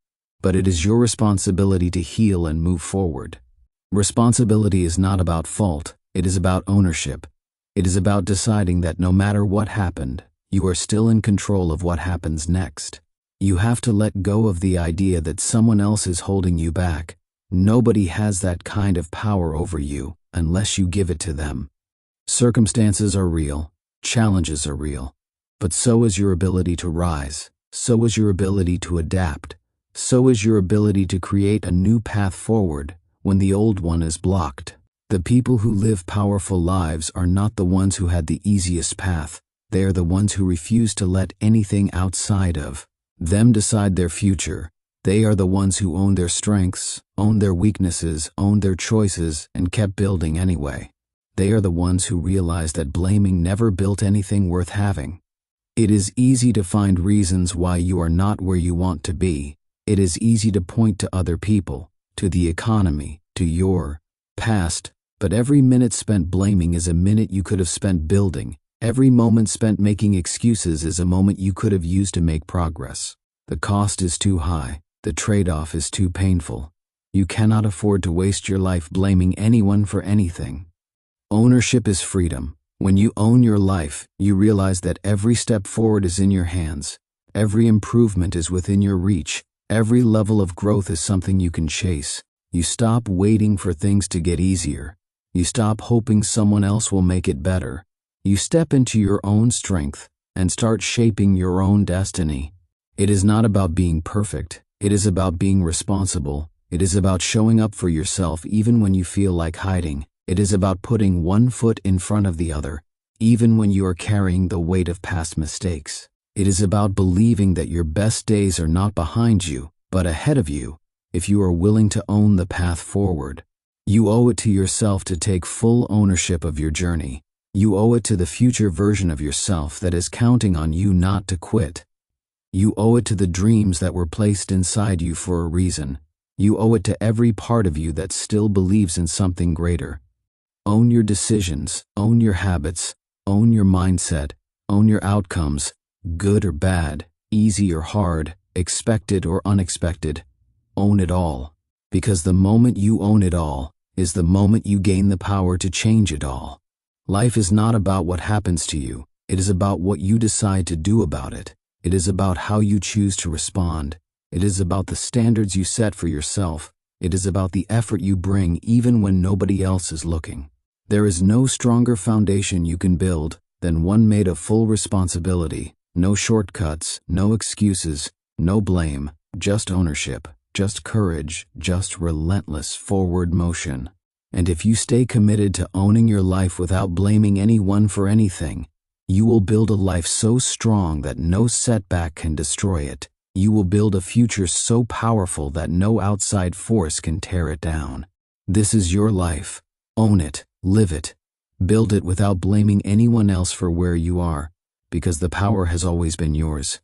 but it is your responsibility to heal and move forward. Responsibility is not about fault, it is about ownership. It is about deciding that no matter what happened, you are still in control of what happens next. You have to let go of the idea that someone else is holding you back. Nobody has that kind of power over you unless you give it to them. Circumstances are real, challenges are real, but so is your ability to rise, so is your ability to adapt, so is your ability to create a new path forward when the old one is blocked. The people who live powerful lives are not the ones who had the easiest path. They are the ones who refuse to let anything outside of them decide their future. They are the ones who own their strengths, own their weaknesses, own their choices, and kept building anyway. They are the ones who realize that blaming never built anything worth having. It is easy to find reasons why you are not where you want to be. It is easy to point to other people, to the economy, to your past, but every minute spent blaming is a minute you could have spent building. Every moment spent making excuses is a moment you could have used to make progress. The cost is too high. The trade-off is too painful. You cannot afford to waste your life blaming anyone for anything. Ownership is freedom. When you own your life, you realize that every step forward is in your hands. Every improvement is within your reach. Every level of growth is something you can chase. You stop waiting for things to get easier. You stop hoping someone else will make it better. You step into your own strength and start shaping your own destiny. It is not about being perfect. It is about being responsible. It is about showing up for yourself even when you feel like hiding. It is about putting one foot in front of the other, even when you are carrying the weight of past mistakes. It is about believing that your best days are not behind you, but ahead of you, if you are willing to own the path forward. You owe it to yourself to take full ownership of your journey. You owe it to the future version of yourself that is counting on you not to quit. You owe it to the dreams that were placed inside you for a reason. You owe it to every part of you that still believes in something greater. Own your decisions, own your habits, own your mindset, own your outcomes, good or bad, easy or hard, expected or unexpected. Own it all. Because the moment you own it all is the moment you gain the power to change it all. Life is not about what happens to you. It is about what you decide to do about it. It is about how you choose to respond. It is about the standards you set for yourself. It is about the effort you bring even when nobody else is looking. There is no stronger foundation you can build than one made of full responsibility. No shortcuts, no excuses, no blame, just ownership, just courage, just relentless forward motion. And if you stay committed to owning your life without blaming anyone for anything, you will build a life so strong that no setback can destroy it. You will build a future so powerful that no outside force can tear it down. This is your life. Own it, live it, build it without blaming anyone else for where you are, because the power has always been yours.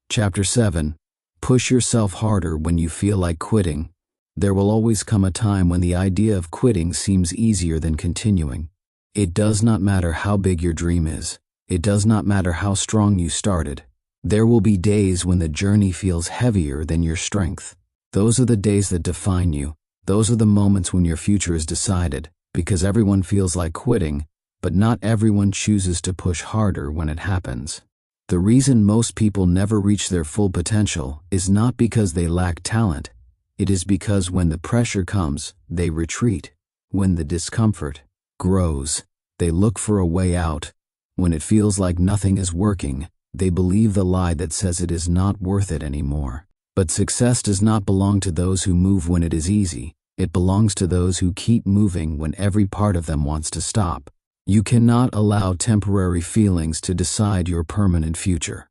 Chapter 7. Push yourself harder when you feel like quitting. There will always come a time when the idea of quitting seems easier than continuing. It does not matter how big your dream is. It does not matter how strong you started. There will be days when the journey feels heavier than your strength. Those are the days that define you. Those are the moments when your future is decided, because everyone feels like quitting, but not everyone chooses to push harder when it happens. The reason most people never reach their full potential is not because they lack talent. It is because when the pressure comes, they retreat. When the discomfort grows, they look for a way out. When it feels like nothing is working, they believe the lie that says it is not worth it anymore. But success does not belong to those who move when it is easy. It belongs to those who keep moving when every part of them wants to stop. You cannot allow temporary feelings to decide your permanent future.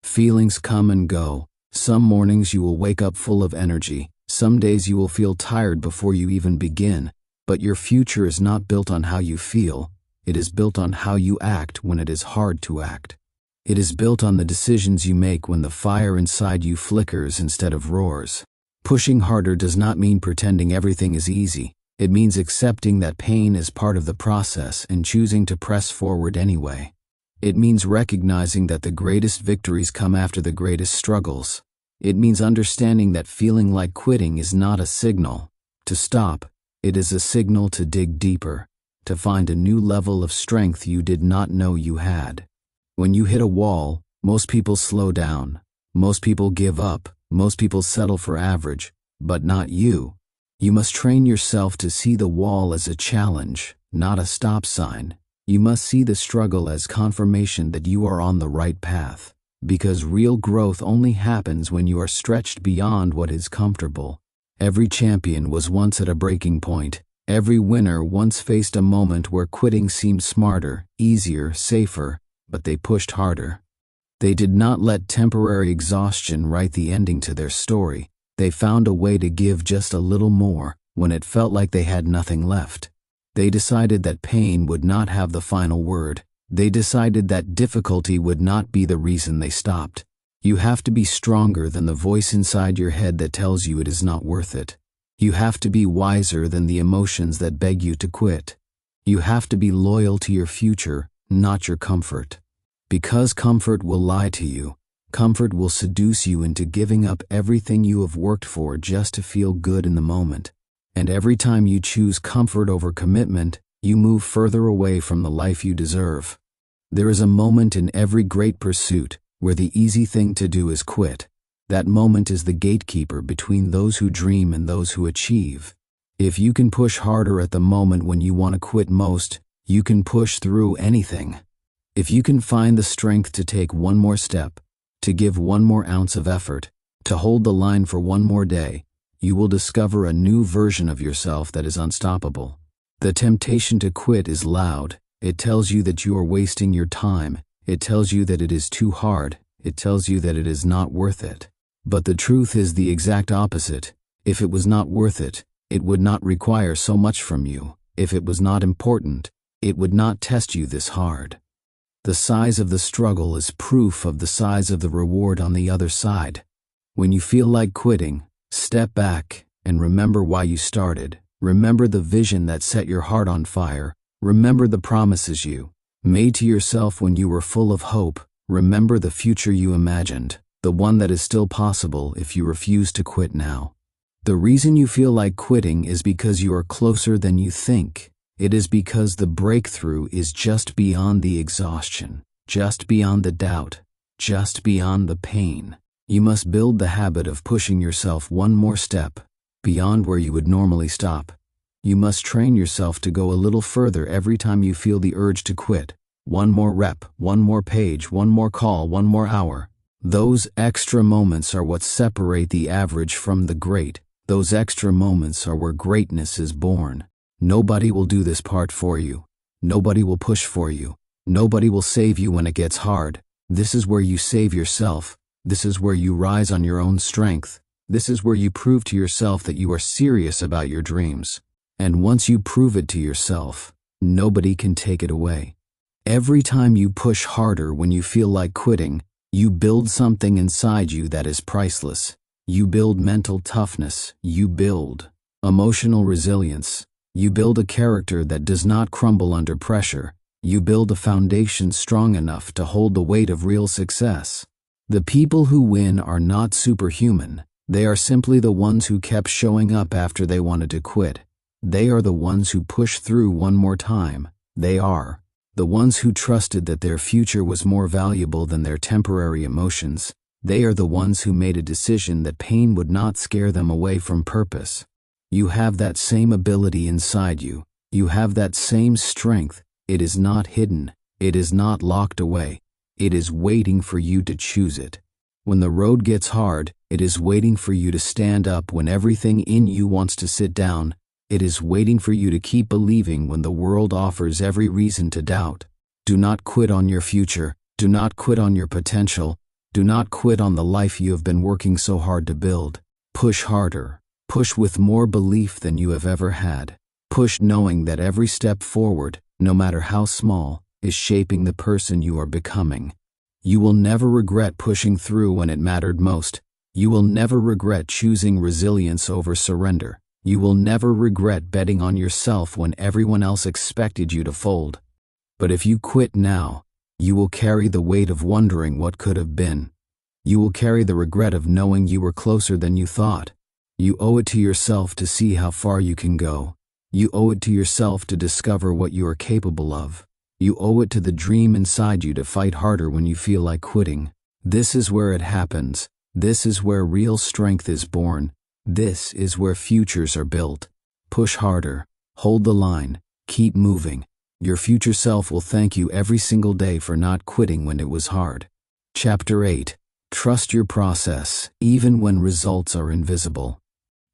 Feelings come and go. Some mornings you will wake up full of energy. Some days you will feel tired before you even begin. But your future is not built on how you feel. It is built on how you act when it is hard to act. It is built on the decisions you make when the fire inside you flickers instead of roars. Pushing harder does not mean pretending everything is easy. It means accepting that pain is part of the process and choosing to press forward anyway. It means recognizing that the greatest victories come after the greatest struggles. It means understanding that feeling like quitting is not a signal to stop. It is a signal to dig deeper, to find a new level of strength you did not know you had. When you hit a wall, most people slow down. Most people give up. Most people settle for average, but not you. You must train yourself to see the wall as a challenge, not a stop sign. You must see the struggle as confirmation that you are on the right path, because real growth only happens when you are stretched beyond what is comfortable. Every champion was once at a breaking point. Every winner once faced a moment where quitting seemed smarter, easier, safer, but they pushed harder. They did not let temporary exhaustion write the ending to their story. They found a way to give just a little more when it felt like they had nothing left. They decided that pain would not have the final word. They decided that difficulty would not be the reason they stopped. You have to be stronger than the voice inside your head that tells you it is not worth it. You have to be wiser than the emotions that beg you to quit. You have to be loyal to your future, not your comfort. Because comfort will lie to you. Comfort will seduce you into giving up everything you have worked for just to feel good in the moment. And every time you choose comfort over commitment, you move further away from the life you deserve. There is a moment in every great pursuit where the easy thing to do is quit. That moment is the gatekeeper between those who dream and those who achieve. If you can push harder at the moment when you want to quit most, you can push through anything. If you can find the strength to take one more step, to give one more ounce of effort, to hold the line for one more day, you will discover a new version of yourself that is unstoppable. The temptation to quit is loud. It tells you that you are wasting your time. It tells you that it is too hard. It tells you that it is not worth it. But the truth is the exact opposite. If it was not worth it, it would not require so much from you. If it was not important, it would not test you this hard. The size of the struggle is proof of the size of the reward on the other side. When you feel like quitting, step back and remember why you started. Remember the vision that set your heart on fire. Remember the promises you made to yourself when you were full of hope. Remember the future you imagined, the one that is still possible if you refuse to quit now. The reason you feel like quitting is because you are closer than you think. It is because the breakthrough is just beyond the exhaustion, just beyond the doubt, just beyond the pain. You must build the habit of pushing yourself one more step beyond where you would normally stop. You must train yourself to go a little further every time you feel the urge to quit. One more rep, one more page, one more call, one more hour. Those extra moments are what separate the average from the great. Those extra moments are where greatness is born. Nobody will do this part for you. Nobody will push for you. Nobody will save you when it gets hard. This is where you save yourself. This is where you rise on your own strength. This is where you prove to yourself that you are serious about your dreams. And once you prove it to yourself, nobody can take it away. Every time you push harder when you feel like quitting, you build something inside you that is priceless. You build mental toughness. You build emotional resilience. You build a character that does not crumble under pressure. You build a foundation strong enough to hold the weight of real success. The people who win are not superhuman. They are simply the ones who kept showing up after they wanted to quit. They are the ones who push through one more time. They are the ones who trusted that their future was more valuable than their temporary emotions. They are the ones who made a decision that pain would not scare them away from purpose. You have that same ability inside you. You have that same strength. It is not hidden. It is not locked away. It is waiting for you to choose it. When the road gets hard, it is waiting for you to stand up when everything in you wants to sit down. It is waiting for you to keep believing when the world offers every reason to doubt. Do not quit on your future. Do not quit on your potential. Do not quit on the life you have been working so hard to build. Push harder. Push with more belief than you have ever had. Push knowing that every step forward, no matter how small, is shaping the person you are becoming. You will never regret pushing through when it mattered most. You will never regret choosing resilience over surrender. You will never regret betting on yourself when everyone else expected you to fold. But if you quit now, you will carry the weight of wondering what could have been. You will carry the regret of knowing you were closer than you thought. You owe it to yourself to see how far you can go. You owe it to yourself to discover what you are capable of. You owe it to the dream inside you to fight harder when you feel like quitting. This is where it happens. This is where real strength is born. This is where futures are built. Push harder. Hold the line. Keep moving. Your future self will thank you every single day for not quitting when it was hard. Chapter 8. Trust your process, even when results are invisible.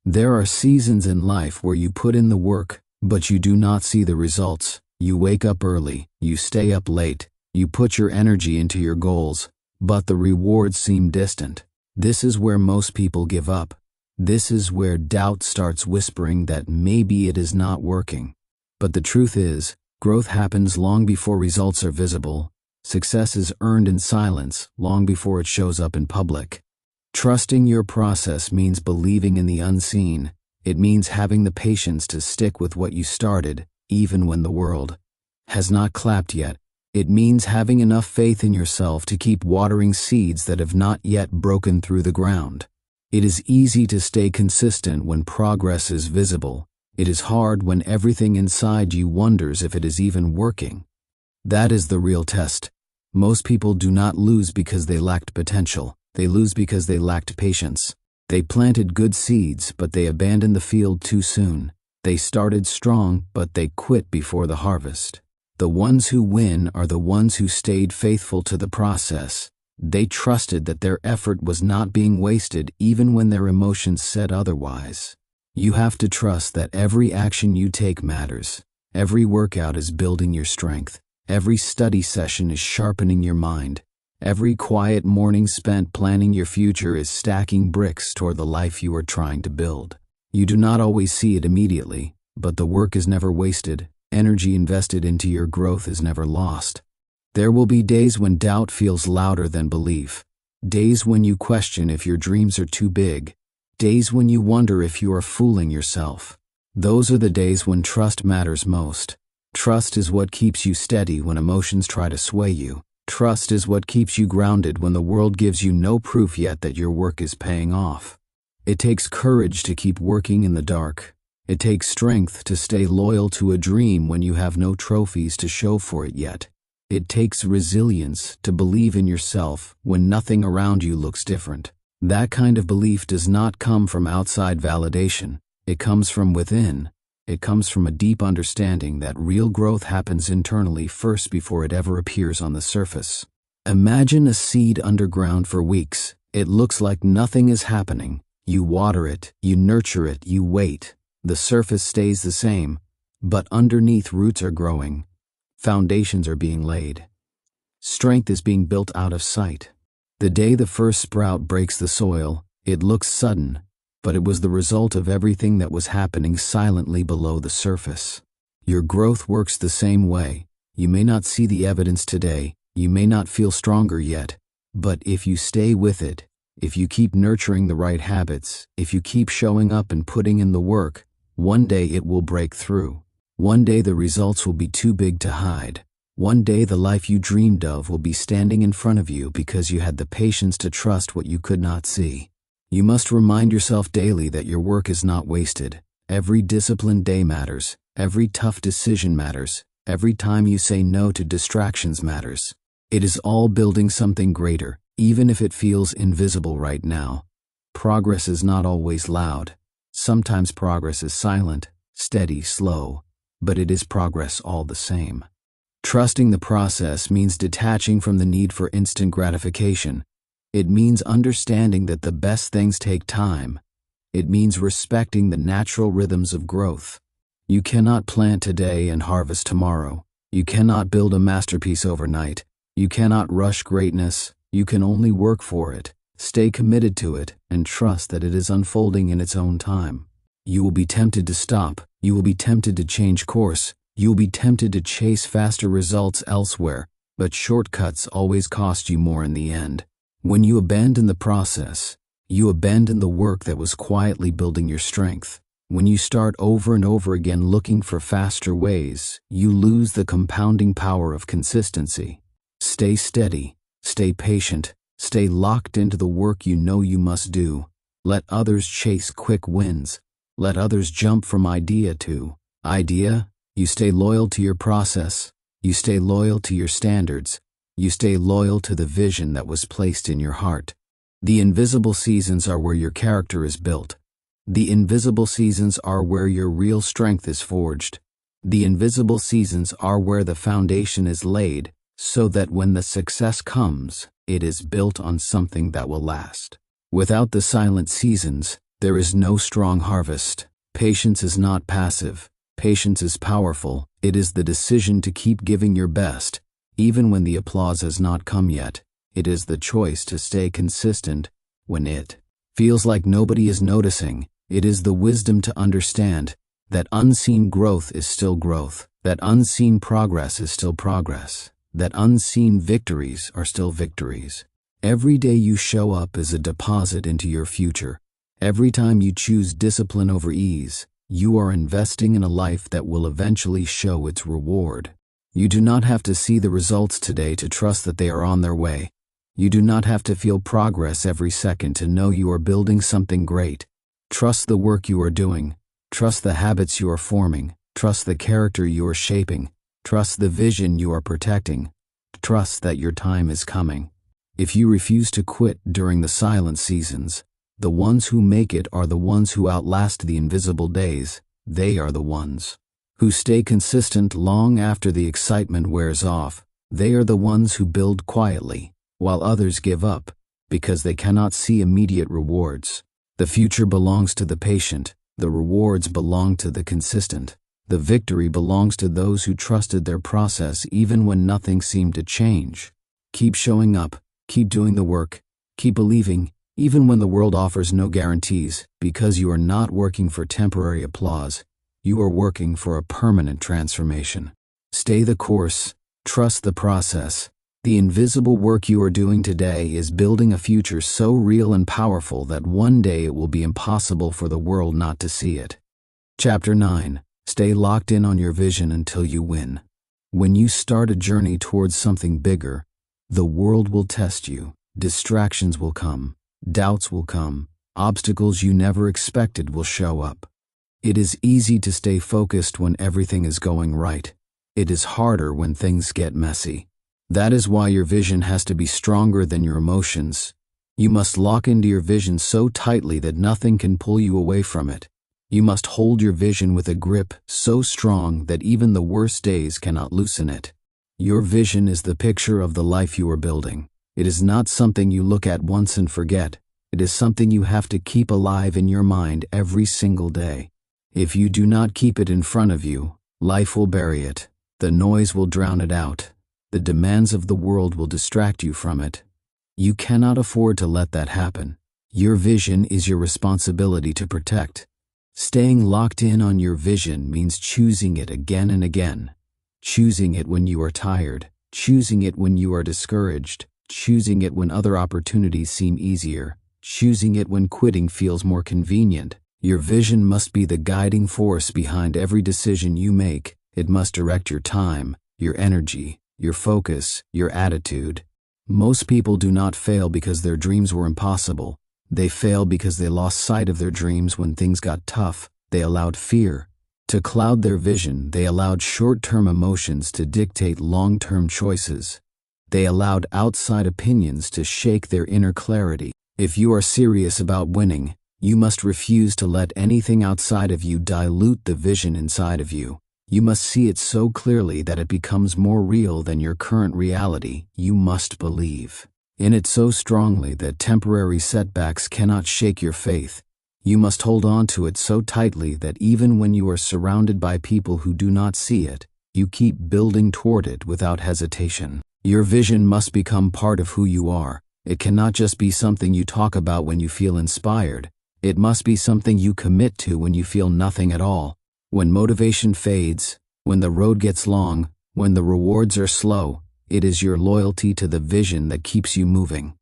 There are seasons in life where you put in the work, but you do not see the results. You wake up early, you stay up late, you put your energy into your goals, but the rewards seem distant. This is where most people give up. This is where doubt starts whispering that maybe it is not working. But the truth is, growth happens long before results are visible. Success is earned in silence long before it shows up in public. Trusting your process means believing in the unseen. It means having the patience to stick with what you started, even when the world has not clapped yet. It means having enough faith in yourself to keep watering seeds that have not yet broken through the ground. It is easy to stay consistent when progress is visible. It is hard when everything inside you wonders if it is even working. That is the real test. Most people do not lose because they lacked potential. They lose because they lacked patience. They planted good seeds, but they abandoned the field too soon. They started strong, but they quit before the harvest. The ones who win are the ones who stayed faithful to the process. They trusted that their effort was not being wasted even when their emotions said otherwise. You have to trust that every action you take matters. Every workout is building your strength. Every study session is sharpening your mind. Every quiet morning spent planning your future is stacking bricks toward the life you are trying to build. You do not always see it immediately, but the work is never wasted. Energy invested into your growth is never lost. There will be days when doubt feels louder than belief. Days when you question if your dreams are too big. Days when you wonder if you are fooling yourself. Those are the days when trust matters most. Trust is what keeps you steady when emotions try to sway you. Trust is what keeps you grounded when the world gives you no proof yet that your work is paying off. It takes courage to keep working in the dark. It takes strength to stay loyal to a dream when you have no trophies to show for it yet. It takes resilience to believe in yourself when nothing around you looks different. That kind of belief does not come from outside validation. It comes from within. It comes from a deep understanding that real growth happens internally first before it ever appears on the surface. Imagine a seed underground for weeks. It looks like nothing is happening. You water it, you nurture it, you wait. The surface stays the same, but underneath roots are growing. Foundations are being laid. Strength is being built out of sight. The day the first sprout breaks the soil, it looks sudden, but it was the result of everything that was happening silently below the surface. Your growth works the same way. You may not see the evidence today, you may not feel stronger yet, but if you stay with it, if you keep nurturing the right habits, if you keep showing up and putting in the work, one day it will break through. One day the results will be too big to hide. One day the life you dreamed of will be standing in front of you because you had the patience to trust what you could not see. You must remind yourself daily that your work is not wasted. Every disciplined day matters. Every tough decision matters. Every time you say no to distractions matters. It is all building something greater, even if it feels invisible right now. Progress is not always loud. Sometimes progress is silent, steady, slow, but it is progress all the same. Trusting the process means detaching from the need for instant gratification. It means understanding that the best things take time. It means respecting the natural rhythms of growth. You cannot plant today and harvest tomorrow. You cannot build a masterpiece overnight. You cannot rush greatness. You can only work for it. Stay committed to it and trust that it is unfolding in its own time. You will be tempted to stop. You will be tempted to change course. You will be tempted to chase faster results elsewhere, but shortcuts always cost you more in the end. When you abandon the process, you abandon the work that was quietly building your strength. When you start over and over again looking for faster ways, you lose the compounding power of consistency. Stay steady, stay patient, stay locked into the work you know you must do. Let others chase quick wins. Let others jump from idea to idea. You stay loyal to your process. You stay loyal to your standards. You stay loyal to the vision that was placed in your heart. The invisible seasons are where your character is built. The invisible seasons are where your real strength is forged. The invisible seasons are where the foundation is laid, so that when the success comes, it is built on something that will last. Without the silent seasons, there is no strong harvest. Patience is not passive. Patience is powerful. It is the decision to keep giving your best, even when the applause has not come yet. It is the choice to stay consistent when it feels like nobody is noticing. It is the wisdom to understand that unseen growth is still growth, that unseen progress is still progress, that unseen victories are still victories. Every day you show up is a deposit into your future. Every time you choose discipline over ease, you are investing in a life that will eventually show its reward. You do not have to see the results today to trust that they are on their way. You do not have to feel progress every second to know you are building something great. Trust the work you are doing. Trust the habits you are forming. Trust the character you are shaping. Trust the vision you are protecting. Trust that your time is coming. If you refuse to quit during the silent seasons, the ones who make it are the ones who outlast the invisible days. They are the ones who stay consistent long after the excitement wears off. They are the ones who build quietly, while others give up because they cannot see immediate rewards. The future belongs to the patient. The rewards belong to the consistent. The victory belongs to those who trusted their process even when nothing seemed to change. Keep showing up, keep doing the work, keep believing, even when the world offers no guarantees, because you are not working for temporary applause. You are working for a permanent transformation. Stay the course, trust the process. The invisible work you are doing today is building a future so real and powerful that one day it will be impossible for the world not to see it. Chapter 9. Stay locked in on your vision until you win. When you start a journey towards something bigger, the world will test you. Distractions will come. Doubts will come. Obstacles you never expected will show up. It is easy to stay focused when everything is going right. It is harder when things get messy. That is why your vision has to be stronger than your emotions. You must lock into your vision so tightly that nothing can pull you away from it. You must hold your vision with a grip so strong that even the worst days cannot loosen it. Your vision is the picture of the life you are building. It is not something you look at once and forget. It is something you have to keep alive in your mind every single day. If you do not keep it in front of you, life will bury it. The noise will drown it out. The demands of the world will distract you from it. You cannot afford to let that happen. Your vision is your responsibility to protect. Staying locked in on your vision means choosing it again and again. Choosing it when you are tired. Choosing it when you are discouraged. Choosing it when other opportunities seem easier. Choosing it when quitting feels more convenient. Your vision must be the guiding force behind every decision you make. It must direct your time, your energy, your focus, your attitude. Most people do not fail because their dreams were impossible. They fail because they lost sight of their dreams when things got tough. They allowed fear to cloud their vision. They allowed short-term emotions to dictate long-term choices. They allowed outside opinions to shake their inner clarity. If you are serious about winning, you must refuse to let anything outside of you dilute the vision inside of you. You must see it so clearly that it becomes more real than your current reality. You must believe in it so strongly that temporary setbacks cannot shake your faith. You must hold on to it so tightly that even when you are surrounded by people who do not see it, you keep building toward it without hesitation. Your vision must become part of who you are. It cannot just be something you talk about when you feel inspired. It must be something you commit to when you feel nothing at all. When motivation fades, when the road gets long, when the rewards are slow, it is your loyalty to the vision that keeps you moving.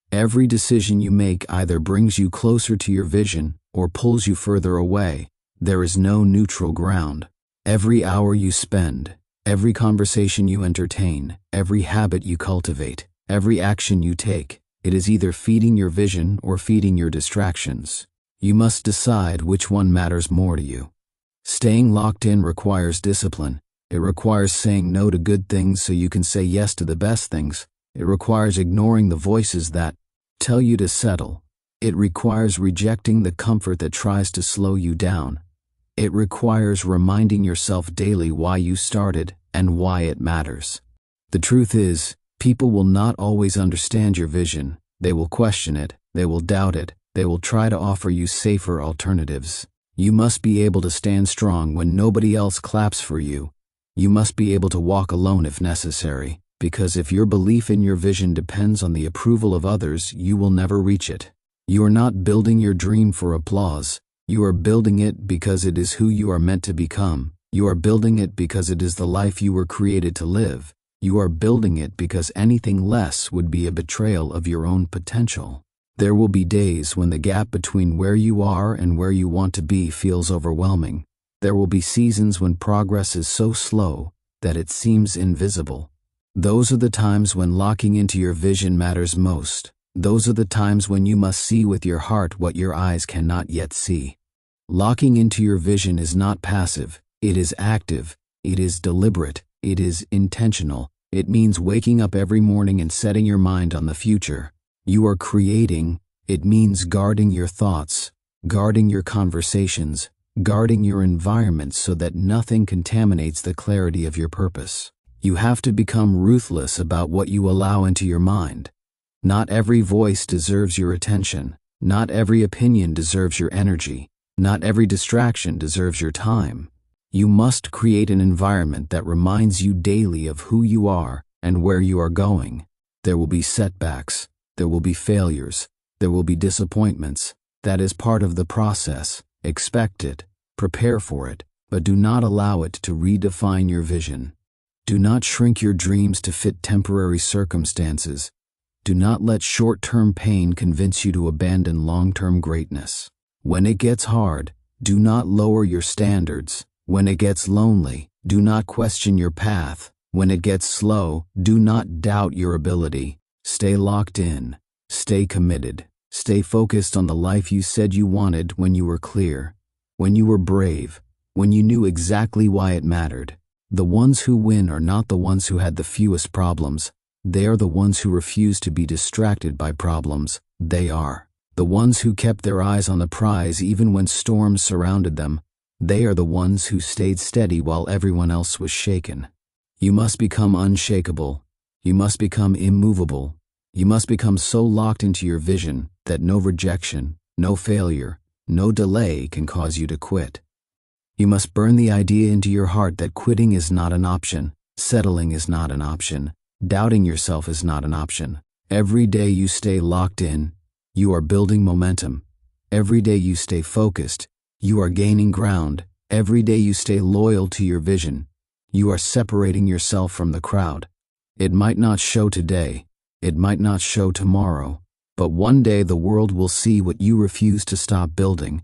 Every decision you make either brings you closer to your vision or pulls you further away. There is no neutral ground. Every hour you spend, every conversation you entertain, every habit you cultivate, every action you take, it is either feeding your vision or feeding your distractions. You must decide which one matters more to you. Staying locked in requires discipline. It requires saying no to good things so you can say yes to the best things. It requires ignoring the voices that tell you to settle. It requires rejecting the comfort that tries to slow you down. It requires reminding yourself daily why you started and why it matters. The truth is, people will not always understand your vision. They will question it. They will doubt it. They will try to offer you safer alternatives. You must be able to stand strong when nobody else claps for you. You must be able to walk alone if necessary, because if your belief in your vision depends on the approval of others, you will never reach it. You are not building your dream for applause. You are building it because it is who you are meant to become. You are building it because it is the life you were created to live. You are building it because anything less would be a betrayal of your own potential. There will be days when the gap between where you are and where you want to be feels overwhelming. There will be seasons when progress is so slow that it seems invisible. Those are the times when locking into your vision matters most. Those are the times when you must see with your heart what your eyes cannot yet see. Locking into your vision is not passive. It is active. It is deliberate. It is intentional. It means waking up every morning and setting your mind on the future. You are creating. It means guarding your thoughts, guarding your conversations, guarding your environment so that nothing contaminates the clarity of your purpose. You have to become ruthless about what you allow into your mind. Not every voice deserves your attention. Not every opinion deserves your energy. Not every distraction deserves your time. You must create an environment that reminds you daily of who you are and where you are going. There will be setbacks, there will be failures, there will be disappointments. That is part of the process. Expect it, prepare for it, but do not allow it to redefine your vision. Do not shrink your dreams to fit temporary circumstances. Do not let short-term pain convince you to abandon long-term greatness. When it gets hard, do not lower your standards. When it gets lonely, do not question your path. When it gets slow, do not doubt your ability. Stay locked in. Stay committed. Stay focused on the life you said you wanted when you were clear, when you were brave, when you knew exactly why it mattered. The ones who win are not the ones who had the fewest problems. They are the ones who refuse to be distracted by problems. They are the ones who kept their eyes on the prize even when storms surrounded them. They are the ones who stayed steady while everyone else was shaken. You must become unshakable. You must become immovable. You must become so locked into your vision that no rejection, no failure, no delay can cause you to quit. You must burn the idea into your heart that quitting is not an option, settling is not an option, doubting yourself is not an option. Every day you stay locked in, you are building momentum. Every day you stay focused, you are gaining ground. Every day you stay loyal to your vision, you are separating yourself from the crowd. It might not show today, it might not show tomorrow, but one day the world will see what you refuse to stop building.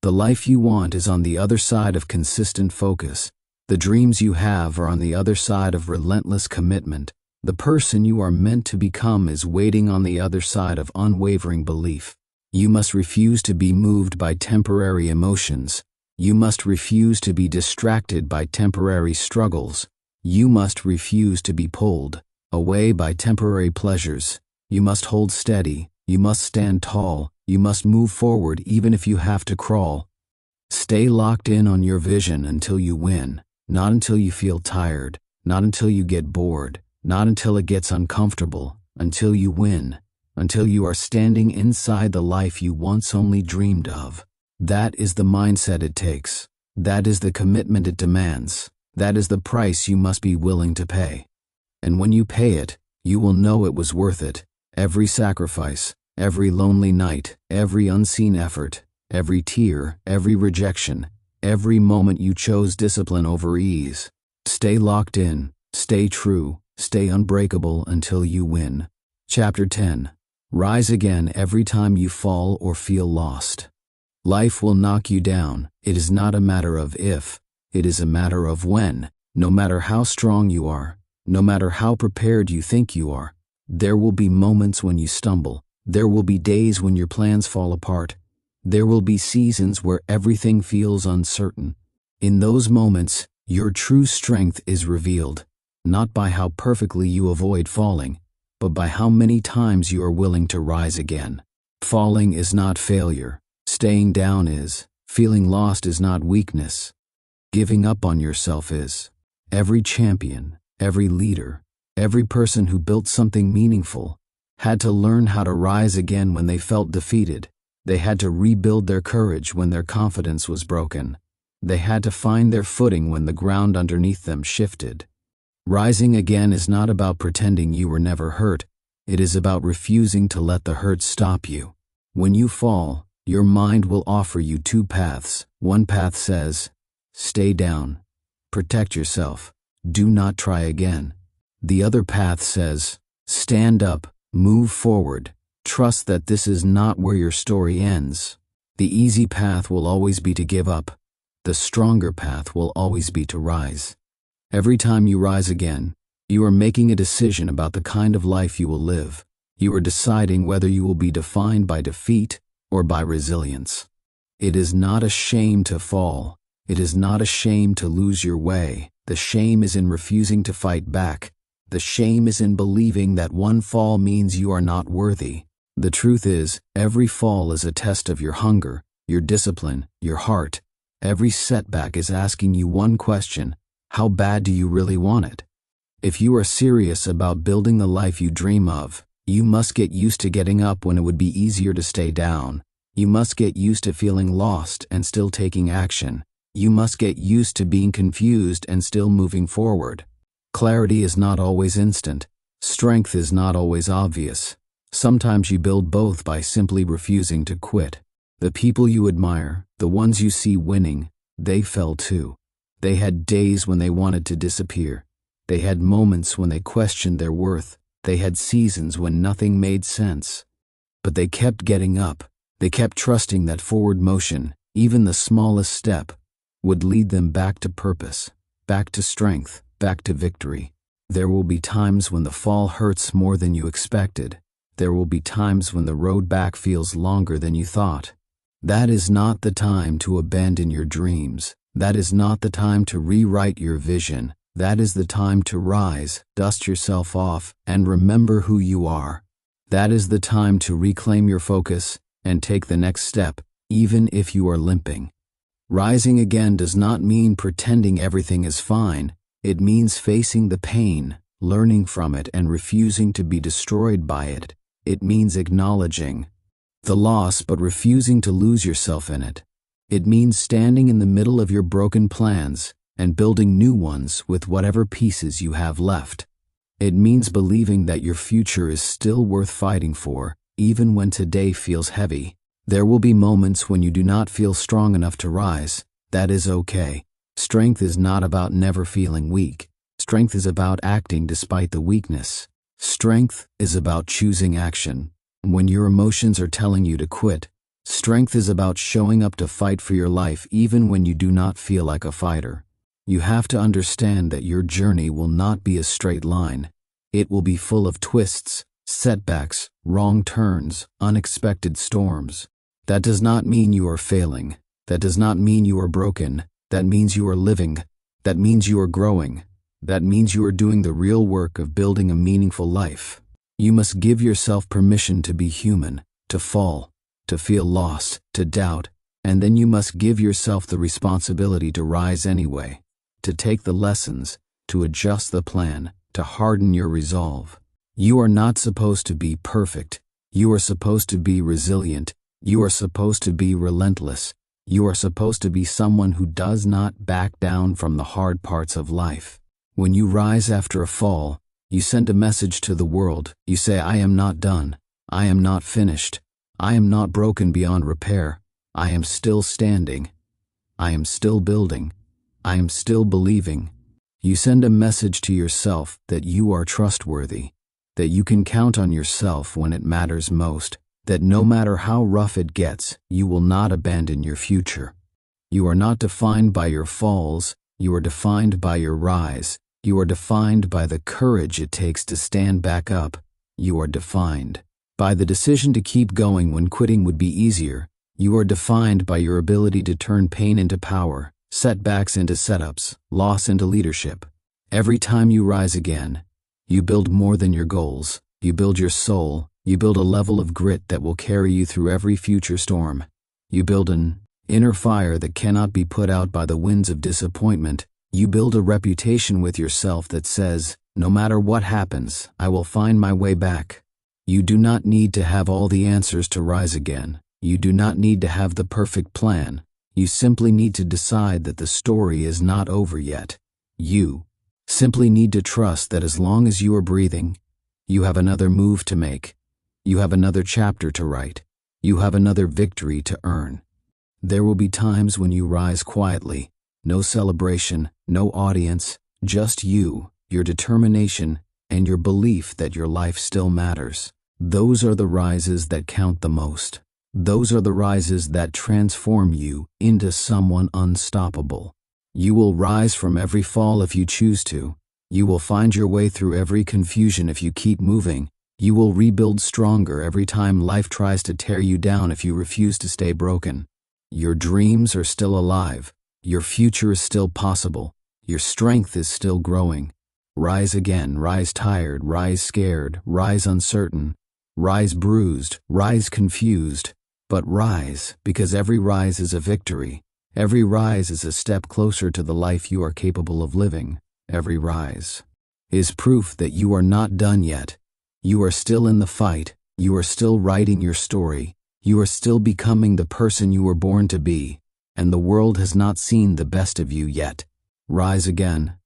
The life you want is on the other side of consistent focus. The dreams you have are on the other side of relentless commitment. The person you are meant to become is waiting on the other side of unwavering belief. You must refuse to be moved by temporary emotions. You must refuse to be distracted by temporary struggles. You must refuse to be pulled away by temporary pleasures. You must hold steady. You must stand tall. You must move forward even if you have to crawl. Stay locked in on your vision until you win, not until you feel tired, not until you get bored, not until it gets uncomfortable, until you win, until you are standing inside the life you once only dreamed of. That is the mindset it takes. That is the commitment it demands. That is the price you must be willing to pay. And when you pay it, you will know it was worth it. Every sacrifice, every lonely night, every unseen effort, every tear, every rejection, every moment you chose discipline over ease. Stay locked in, stay true, stay unbreakable until you win. Chapter 10. Rise again every time you fall or feel lost. Life will knock you down. It is not a matter of if, it is a matter of when. No matter how strong you are, no matter how prepared you think you are, there will be moments when you stumble. There will be days when your plans fall apart. There will be seasons where everything feels uncertain. In those moments, your true strength is revealed, not by how perfectly you avoid falling, but by how many times you are willing to rise again. Falling is not failure. Staying down is. Feeling lost is not weakness. Giving up on yourself is. Every champion, every leader, every person who built something meaningful had to learn how to rise again when they felt defeated. They had to rebuild their courage when their confidence was broken. They had to find their footing when the ground underneath them shifted. Rising again is not about pretending you were never hurt. It is about refusing to let the hurt stop you. When you fall, your mind will offer you two paths. One path says, stay down, protect yourself, do not try again. The other path says, stand up, move forward, trust that this is not where your story ends. The easy path will always be to give up. The stronger path will always be to rise. Every time you rise again, you are making a decision about the kind of life you will live. You are deciding whether you will be defined by defeat or by resilience. It is not a shame to fall. It is not a shame to lose your way. The shame is in refusing to fight back. The shame is in believing that one fall means you are not worthy. The truth is, every fall is a test of your hunger, your discipline, your heart. Every setback is asking you one question: how bad do you really want it? If you are serious about building the life you dream of, you must get used to getting up when it would be easier to stay down. You must get used to feeling lost and still taking action. You must get used to being confused and still moving forward. Clarity is not always instant. Strength is not always obvious. Sometimes you build both by simply refusing to quit. The people you admire, the ones you see winning, they fell too. They had days when they wanted to disappear. They had moments when they questioned their worth. They had seasons when nothing made sense. But they kept getting up. They kept trusting that forward motion, even the smallest step, would lead them back to purpose, back to strength, back to victory. There will be times when the fall hurts more than you expected. There will be times when the road back feels longer than you thought. That is not the time to abandon your dreams. That is not the time to rewrite your vision. That is the time to rise, dust yourself off, and remember who you are. That is the time to reclaim your focus and take the next step, even if you are limping. Rising again does not mean pretending everything is fine. It means facing the pain, learning from it, and refusing to be destroyed by it. It means acknowledging the loss but refusing to lose yourself in it. It means standing in the middle of your broken plans and building new ones with whatever pieces you have left. It means believing that your future is still worth fighting for, even when today feels heavy. There will be moments when you do not feel strong enough to rise. That is okay. Strength is not about never feeling weak. Strength is about acting despite the weakness. Strength is about choosing action when your emotions are telling you to quit. Strength is about showing up to fight for your life even when you do not feel like a fighter. You have to understand that your journey will not be a straight line. It will be full of twists, setbacks, wrong turns, unexpected storms. That does not mean you are failing. That does not mean you are broken. That means you are living. That means you are growing. That means you are doing the real work of building a meaningful life. You must give yourself permission to be human, to fall, to feel lost, to doubt, and then you must give yourself the responsibility to rise anyway, to take the lessons, to adjust the plan, to harden your resolve. You are not supposed to be perfect. You are supposed to be resilient. You are supposed to be relentless. You are supposed to be someone who does not back down from the hard parts of life. When you rise after a fall, you send a message to the world. You say, I am not done. I am not finished. I am not broken beyond repair. I am still standing. I am still building. I am still believing. You send a message to yourself that you are trustworthy, that you can count on yourself when it matters most, that no matter how rough it gets, you will not abandon your future. You are not defined by your falls. You are defined by your rise. You are defined by the courage it takes to stand back up. You are defined by the decision to keep going when quitting would be easier. You are defined by your ability to turn pain into power, setbacks into setups, loss into leadership. Every time you rise again, you build more than your goals. You build your soul. You build a level of grit that will carry you through every future storm. You build an inner fire that cannot be put out by the winds of disappointment. You build a reputation with yourself that says, no matter what happens, I will find my way back. You do not need to have all the answers to rise again. You do not need to have the perfect plan. You simply need to decide that the story is not over yet. You simply need to trust that as long as you are breathing, you have another move to make. You have another chapter to write. You have another victory to earn. There will be times when you rise quietly. No celebration, no audience, just you, your determination, and your belief that your life still matters. Those are the rises that count the most. Those are the rises that transform you into someone unstoppable. You will rise from every fall if you choose to. You will find your way through every confusion if you keep moving. You will rebuild stronger every time life tries to tear you down if you refuse to stay broken. Your dreams are still alive. Your future is still possible. Your strength is still growing. Rise again, rise tired, rise scared, rise uncertain, rise bruised, rise confused, but rise because every rise is a victory. Every rise is a step closer to the life you are capable of living. Every rise is proof that you are not done yet. You are still in the fight. You are still writing your story. You are still becoming the person you were born to be. and the world has not seen the best of you yet. Rise again,